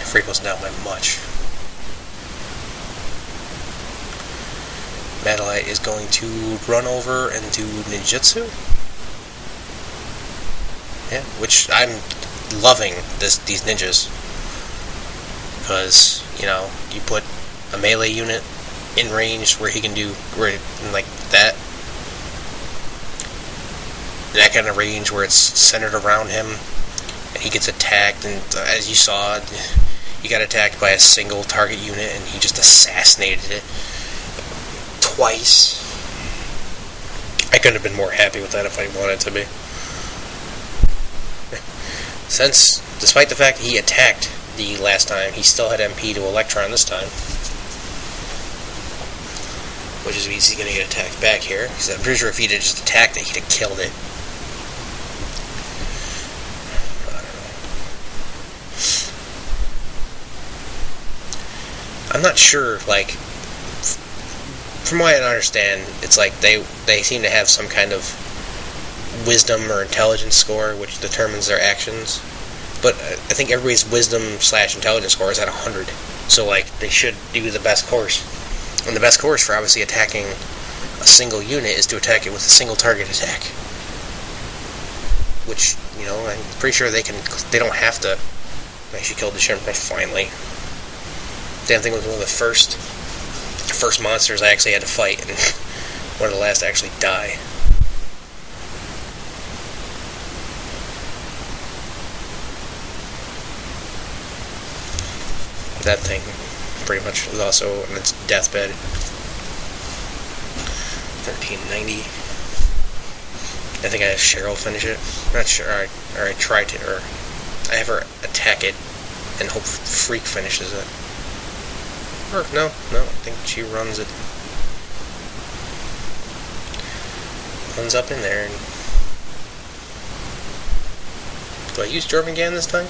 Freak wasn't down by much. Metalite is going to run over and do ninjutsu. Yeah, which I'm loving these ninjas. Because, you know, you put a melee unit in range where he can do like that. That kind of range where it's centered around him and he gets attacked, and as you saw, he got attacked by a single target unit and he just assassinated it twice. I couldn't have been more happy with that if I wanted to be. Since, despite the fact that he attacked the last time, he still had MP to Electron this time. Which is means he's going to get attacked back here. Because I'm pretty sure if he'd have just attacked it, he'd have killed it. I don't know. I'm not sure, like, from what I understand, it's like they seem to have some kind of wisdom or intelligence score which determines their actions. But I think everybody's wisdom/intelligence score is at 100. So, like, they should do the best course. And the best course for obviously attacking a single unit is to attack it with a single target attack. Which, you know, I'm pretty sure they don't have to. Actually killed the Gjenrei finally. Damn thing was one of the first monsters I actually had to fight, and one of the last to actually die. That thing pretty much is also on its deathbed. 1390. I think I have Cheryl finish it. Not sure. Or I try to, or I have her attack it and hope Freak finishes it. Or no, I think she runs it. Runs up in there. And do I use Jormungand this time?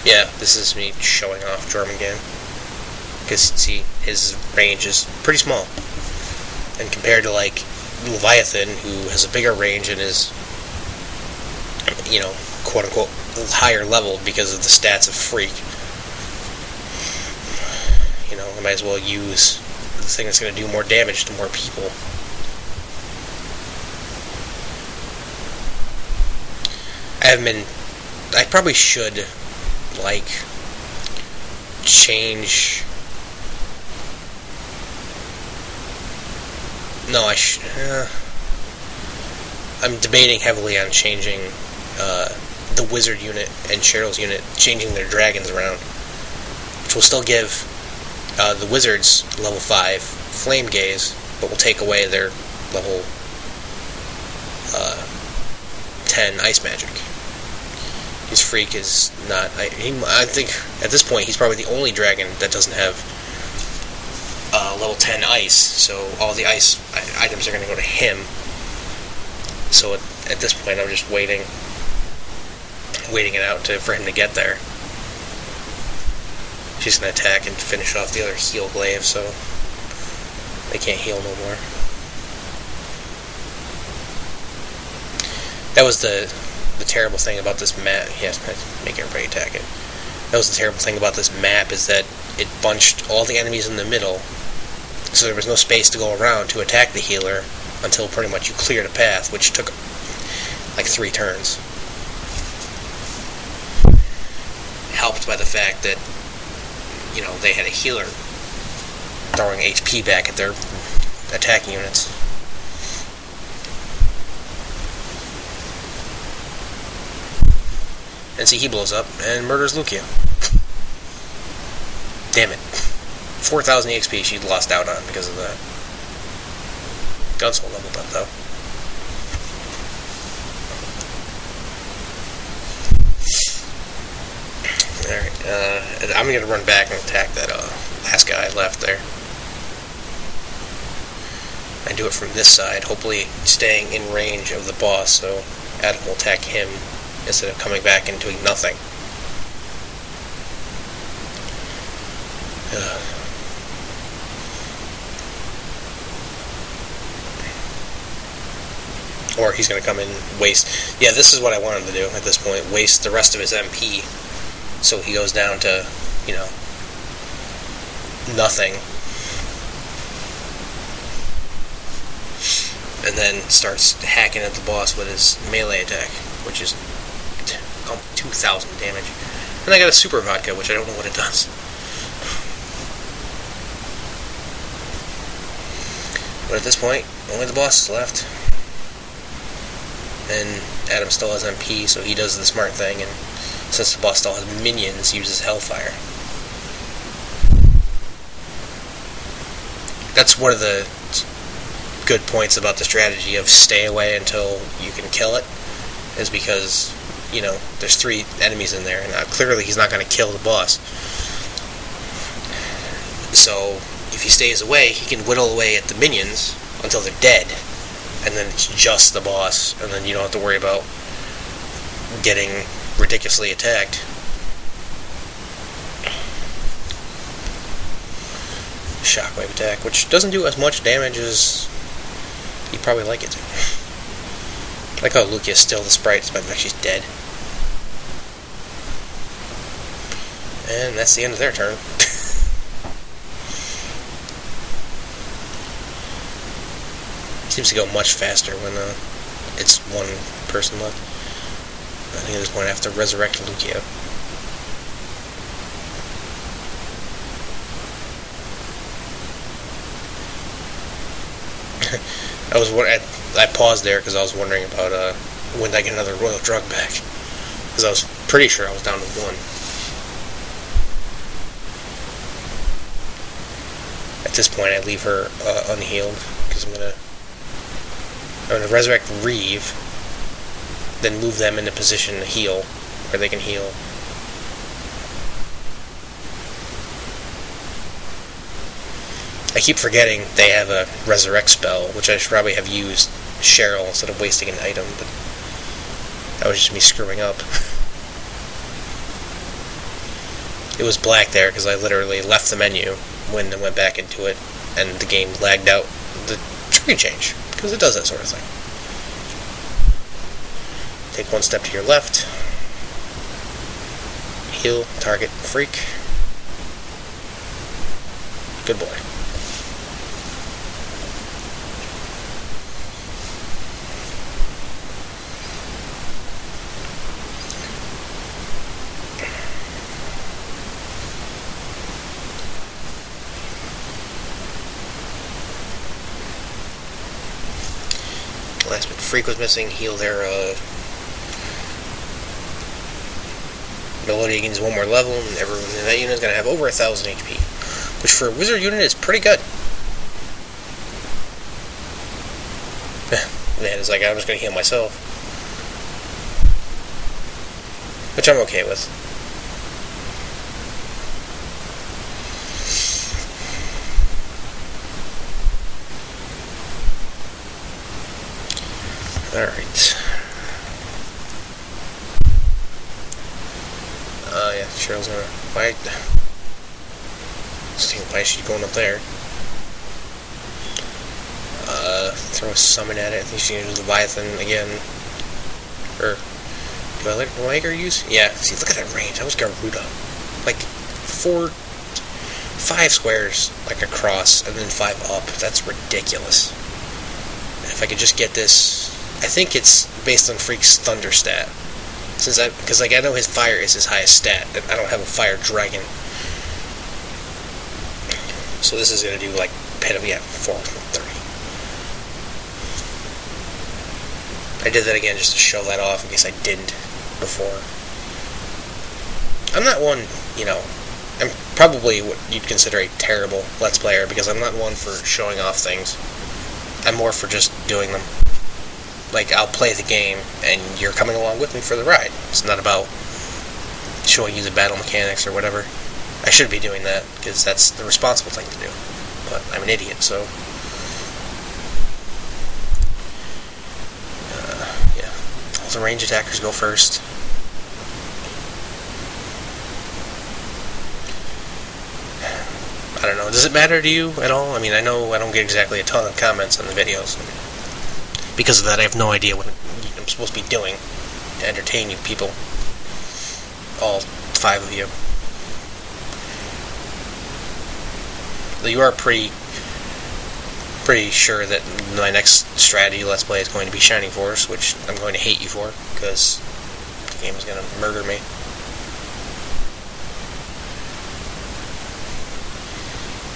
Yeah, this is me showing off Jormungand. Because, see, his range is pretty small. And compared to, like, Leviathan, who has a bigger range and is, you know, quote-unquote, higher level because of the stats of Freak. You know, I might as well use the thing that's going to do more damage to more people. I probably should, like, change. No, I'm debating heavily on changing the wizard unit and Cheryl's unit, changing their dragons around, which will still give the wizards level 5 flame gaze, but will take away their level 10 ice magic. His Freak is not. I think at this point he's probably the only dragon that doesn't have level 10 ice, so all the ice items are going to go to him. So at this point I'm just waiting it out for him to get there. She's going to attack and finish off the other heal glaive, so they can't heal no more. That was the terrible thing about this map. Yes, make everybody attack it. That was the terrible thing about this map, is that it bunched all the enemies in the middle, so there was no space to go around to attack the healer until pretty much you cleared a path, which took like 3 turns. Helped by the fact that, you know, they had a healer throwing HP back at their attacking units. And see, he blows up and murders Lucia. Damn it. 4,000 EXP she lost out on because of that. Gunsoul leveled up, though. Alright, I'm going to run back and attack that last guy left there. I do it from this side, hopefully staying in range of the boss, so Adam will attack him instead of coming back and doing nothing. Or he's going to come in and waste... Yeah, this is what I want him to do at this point. Waste the rest of his MP, so he goes down to, you know, nothing. And then starts hacking at the boss with his melee attack, which is 2,000 damage. And I got a super vodka, which I don't know what it does. But at this point, only the boss is left. And Adam still has MP, so he does the smart thing, and since the boss still has minions, uses Hellfire. That's one of the good points about the strategy of stay away until you can kill it, is because, you know, there's 3 enemies in there, and clearly he's not going to kill the boss. So, if he stays away, he can whittle away at the minions until they're dead, and then it's just the boss, and then you don't have to worry about getting ridiculously attacked. Shockwave attack, which doesn't do as much damage as you'd probably like it to. I like how Lucia's still the sprite, despite the fact she's dead. And that's the end of their turn. Seems to go much faster when it's one person left. I think at this point I have to resurrect Lucia. I paused there because I was wondering about when I get another royal drug back, because I was pretty sure I was down to 1. At this point, I leave her unhealed because I'm gonna resurrect Reeve, then move them into position to heal, where they can heal. I keep forgetting they have a resurrect spell, which I should probably have used Cheryl instead of wasting an item, but that was just me screwing up. It was black there because I literally left the menu when I went back into it, and the game lagged out the screen change, because it does that sort of thing. Take 1 step to your left. Heal, target, freak. Good boy. Last bit, freak was missing. Heal their ability gains 1 more level, and everyone in that unit is going to have over 1,000 HP, which for a wizard unit is pretty good. Man, it's like I'm just going to heal myself, which I'm okay with. Alright. Yeah, Cheryl's gonna fight. Why is she going up there? Throw a summon at it. I think she's gonna do Leviathan again. Or Do I like her use? Yeah, see, look at that range. That was Garuda. Like, 5 squares, like across, and then 5 up. That's ridiculous. If I could just get this... I think it's based on Freak's Thunder stat. Because I know his fire is his highest stat, and I don't have a fire dragon. So this is going to do, like, 430. I did that again just to show that off in case I didn't before. I'm not one, I'm probably what you'd consider a terrible Let's Player, because I'm not one for showing off things. I'm more for just doing them. Like, I'll play the game, and you're coming along with me for the ride. It's not about showing you the battle mechanics or whatever. I should be doing that, because that's the responsible thing to do. But I'm an idiot, so... yeah. All the range attackers go first. I don't know. Does it matter to you at all? I mean, I know I don't get exactly a ton of comments on the videos. Because of that, I have no idea what I'm supposed to be doing to entertain you people. All 5 of you. You are pretty sure that my next strategy Let's Play is going to be Shining Force, which I'm going to hate you for, because the game is going to murder me.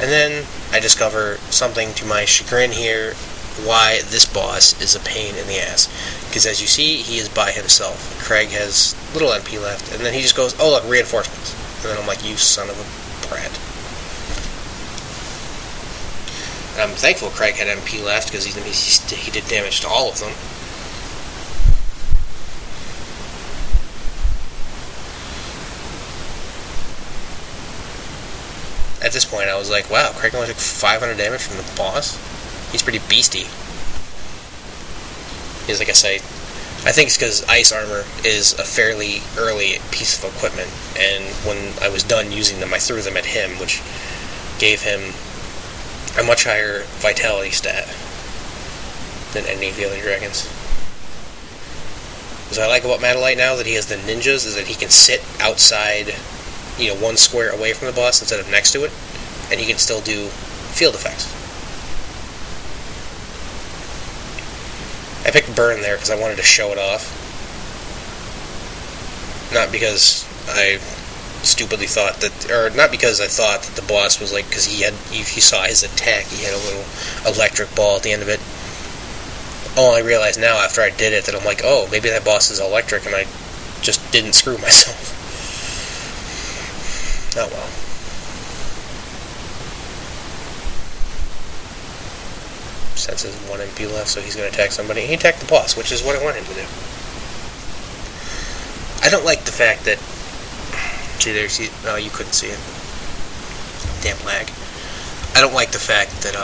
And then I discover something to my chagrin here, why this boss is a pain in the ass. Because as you see, he is by himself. Craig has little MP left, and then he just goes, oh look, reinforcements. And then I'm like, you son of a brat. I'm thankful Craig had MP left, because he did damage to all of them. At this point, I was like, wow, Craig only took 500 damage from the boss? He's pretty beasty. Because, like I say, I think it's because ice armor is a fairly early piece of equipment, and when I was done using them, I threw them at him, which gave him a much higher vitality stat than any of the other dragons. What I like about Madalite now that he has the ninjas is that he can sit outside, 1 square away from the boss instead of next to it, and he can still do field effects. I picked Burn there because I wanted to show it off. Not because I stupidly thought that, or not because I thought that the boss was like, because if you saw his attack, he had a little electric ball at the end of it. Oh, I realize now after I did it that I'm like, oh, maybe that boss is electric and I just didn't screw myself. Oh well. Since there's 1 MP left, so he's going to attack somebody. He attacked the boss, which is what I want him to do. I don't like the fact that... See, no, you couldn't see it. Damn lag. I don't like the fact that,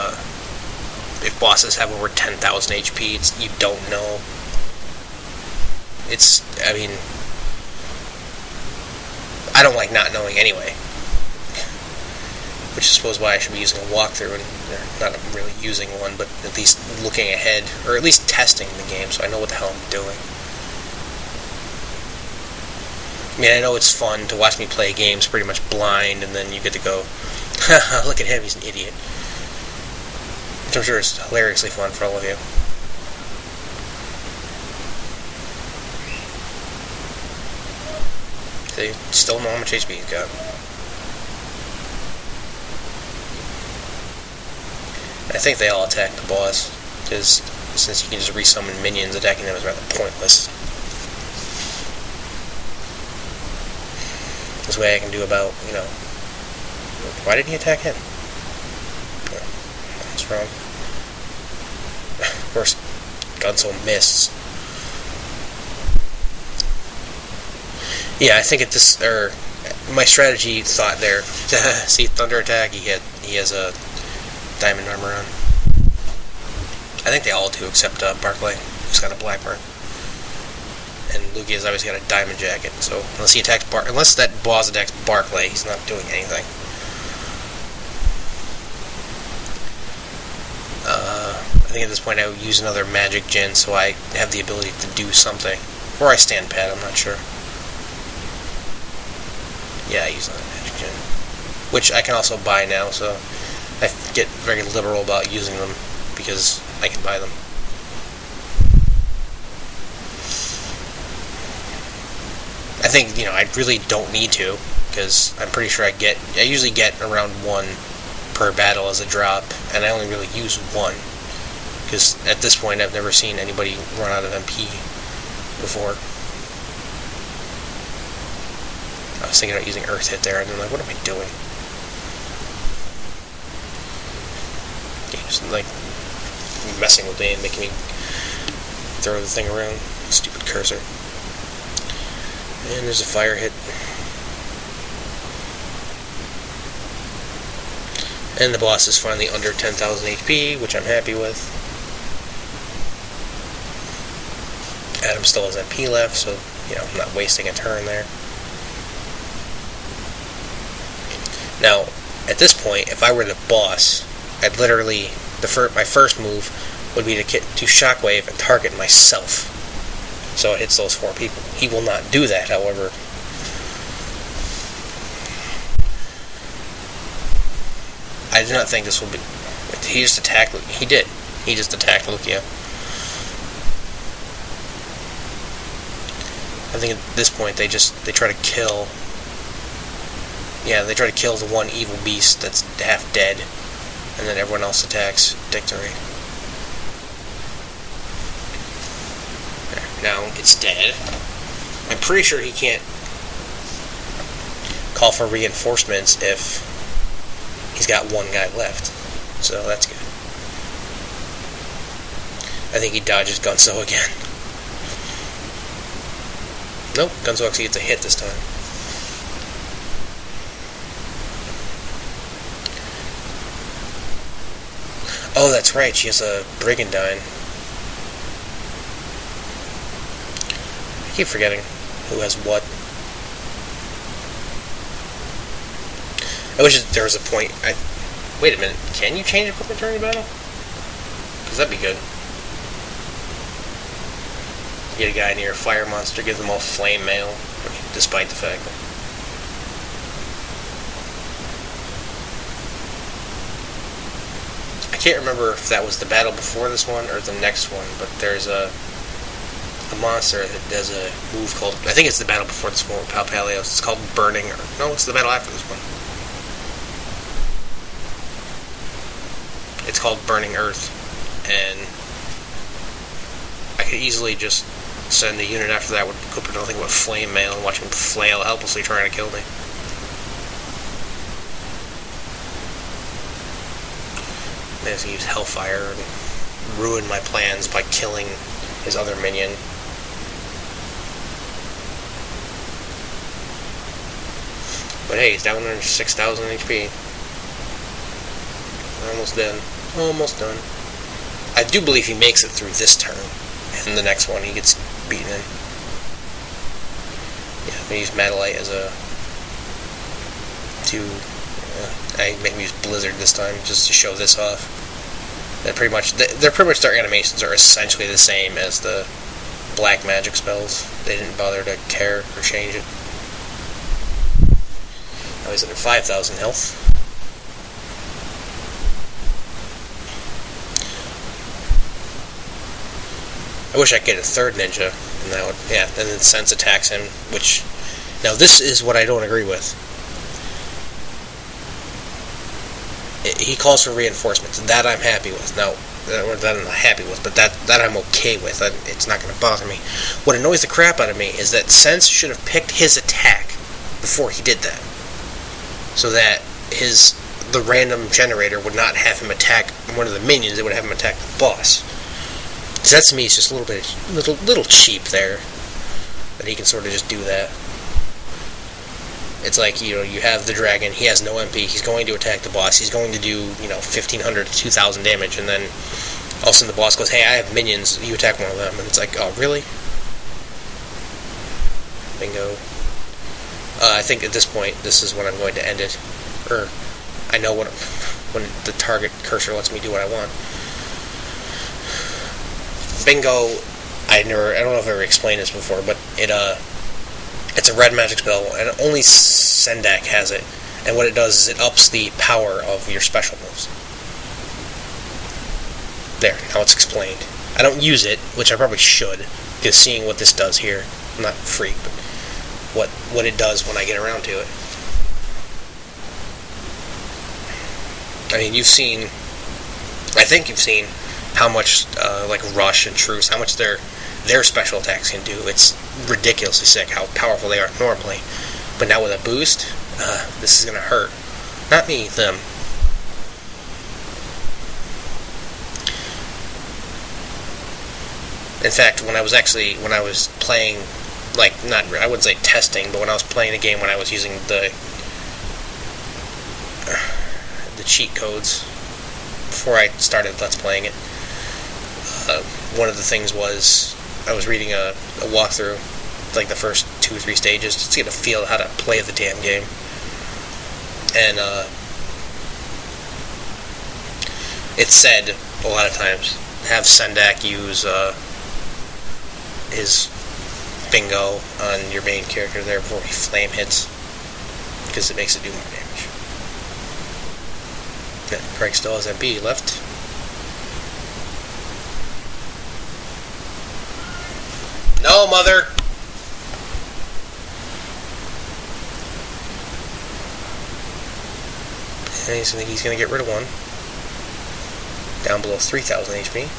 if bosses have over 10,000 HP, you don't know. I don't like not knowing anyway. Which I suppose why I should be using a walkthrough, and not really using one, but at least looking ahead, or at least testing the game, so I know what the hell I'm doing. I mean, I know it's fun to watch me play games pretty much blind, and then you get to go, haha, look at him, he's an idiot. Which I'm sure is hilariously fun for all of you. They still know how much HP he's got. I think they all attack the boss, because since you can just resummon minions, attacking them is rather pointless. This way I can do about, why did he attack him? What's wrong? Of course, Gunsel missed. Yeah, I think my strategy thought there. See, Thunder attack. He has a diamond armor on. I think they all do except Barclay. He's got a black burn. And Lugia has always got a diamond jacket. So unless that boss attacks Barclay, he's not doing anything. I think at this point I would use another magic gen so I have the ability to do something. Or I stand pat, I'm not sure. Yeah, I use that magic gem. Which I can also buy now, so I get very liberal about using them because I can buy them. I think, I really don't need to, because I'm pretty sure I usually get around 1 per battle as a drop, and I only really use 1, because at this point I've never seen anybody run out of MP before. I was thinking about using Earth Hit there, and then what am I doing? Just messing with me and making me throw the thing around. Stupid cursor. And there's a fire hit. And the boss is finally under 10,000 HP, which I'm happy with. Adam still has MP left, so I'm not wasting a turn there. Now, at this point, if I were the boss, I'd literally my first move would be to shockwave and target myself, so it hits those 4 people. He will not do that, however. I do not think this will be. He just attacked. He did. He just attacked Lukia. I think at this point they try to kill. Yeah, they try to kill the one evil beast that's half dead, and then everyone else attacks Gjenrei. Now it's dead. I'm pretty sure he can't call for reinforcements if he's got 1 guy left, so that's good. I think he dodges Gunso again. Nope, Gunso actually gets a hit this time. Oh, that's right, she has a Brigandine. I keep forgetting who has what. I wish there was a point. Wait a minute, can you change equipment during a battle? Because that'd be good. Get a guy near a fire monster, give them all flame mail, despite the fact that. I can't remember if that was the battle before this one or the next one, but there's a monster that does a move called, I think it's the battle before this one with Palpalios. It's called Burning, or no, it's the battle after this one. It's called Burning Earth, and I could easily just send a unit after that with equip nothing but flame mail and watch him flail helplessly trying to kill me. Maybe I can use Hellfire and ruin my plans by killing his other minion. But hey, he's down under 6,000 HP. We're almost done. Almost done. I do believe he makes it through this turn. And the next one he gets beaten in. Yeah, I'm going to use Madalite as I maybe use Blizzard this time just to show this off. That pretty much their animations are essentially the same as the black magic spells. They didn't bother to care or change it. Now he's under 5,000 health. I wish I could get a third ninja, and that would, and then Sense attacks him, which, now this is what I don't agree with. He calls for reinforcements, that I'm happy with. Now, that I'm not happy with, but that I'm okay with. It's not going to bother me. What annoys the crap out of me is that Sense should have picked his attack before he did that, so that the random generator would not have him attack one of the minions, it would have him attack the boss. So that to me is just a little cheap there, that he can sort of just do that. It's like, you have the dragon, he has no MP, he's going to attack the boss, he's going to do, 1,500 to 2,000 damage, and then all of a sudden the boss goes, hey, I have minions, you attack one of them, and it's like, oh, really? Bingo. I think at this point, this is when I'm going to end it. Or, I know when the target cursor lets me do what I want. Bingo, I don't know if I ever explained this before, but it's a red magic spell, and only Sendak has it. And what it does is it ups the power of your special moves. There, now it's explained. I don't use it, which I probably should, because seeing what this does here, I'm not a freak, but what it does when I get around to it. I mean, I think you've seen how much, like Rush and Truce, how much their special attacks can do. It's ridiculously sick how powerful they are normally. But now with a boost, this is going to hurt. Not me, them. In fact, when I was playing, like, I wouldn't say testing, but when I was playing a game when I was using the cheat codes before I started Let's Playing it, one of the things was I was reading a walkthrough, like the first 2 or 3 stages, just to get a feel of how to play the damn game. And it said a lot of times have Sendak use his bingo on your main character there before he flame hits, because it makes it do more damage. Yeah, Craig still has MP left. No, mother! And he's going to get rid of one. Down below 3,000 HP.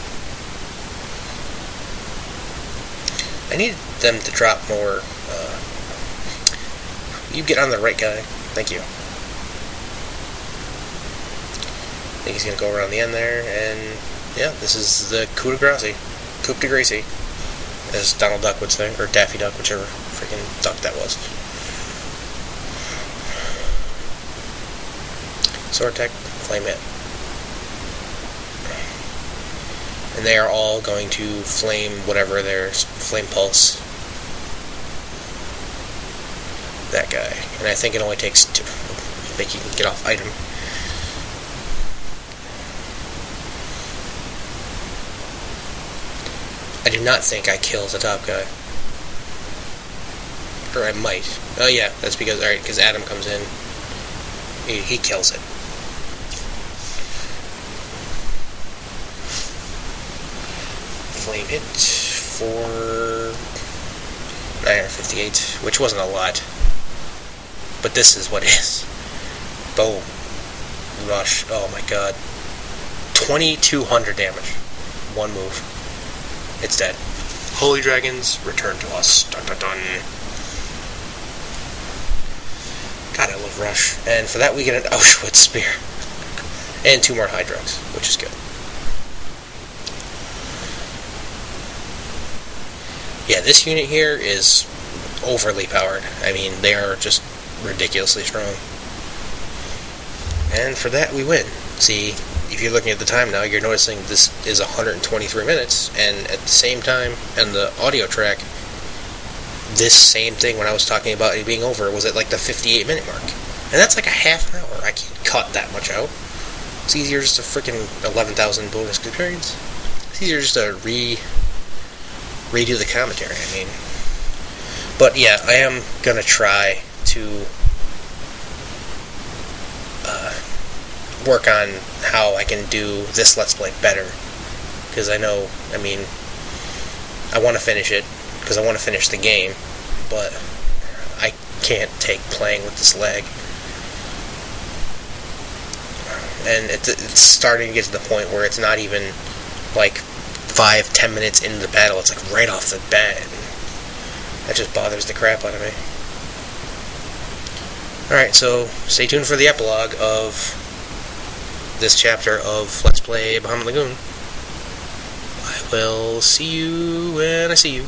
I need them to drop more. You get on the right guy. Thank you. I think he's going to go around the end there, and yeah, this is the coup de grace. Coup de grace, as Donald Duck would say, or Daffy Duck, whichever freaking duck that was. Sword Tech, Flame Hit. And they are all going to flame whatever their flame pulse. That guy. And I think it only takes 2. Make you can get off item. I do not think I kill the top guy. Or I might. Oh yeah, that's because, alright, because Adam comes in. He kills it. Flame hit for 958, which wasn't a lot. But this is what it is. Boom. Rush. Oh my god. 2,200 damage. One move. It's dead. Holy Dragons, return to us. Dun dun dun. God, I love Rush. And for that we get an Auschwitz Spear. And 2 more Hydrox, which is good. Yeah, this unit here is overly powered. I mean, they are just ridiculously strong. And for that we win. See, if you're looking at the time now, you're noticing this is 123 minutes, and at the same time, on the audio track, this same thing when I was talking about it being over was at like the 58-minute mark. And that's like a half an hour. I can't cut that much out. It's easier just to freaking 11,000 bonus experience. It's easier just to redo the commentary, I mean. But yeah, I am gonna try to work on how I can do this Let's Play better, because I know, I mean, I want to finish it, because I want to finish the game, but I can't take playing with this lag. And it's starting to get to the point where it's not even like 5-10 minutes into the battle, it's like right off the bat. That just bothers the crap out of me. Alright, so stay tuned for the epilogue of this chapter of Let's Play Bahamut Lagoon. I will see you when I see you.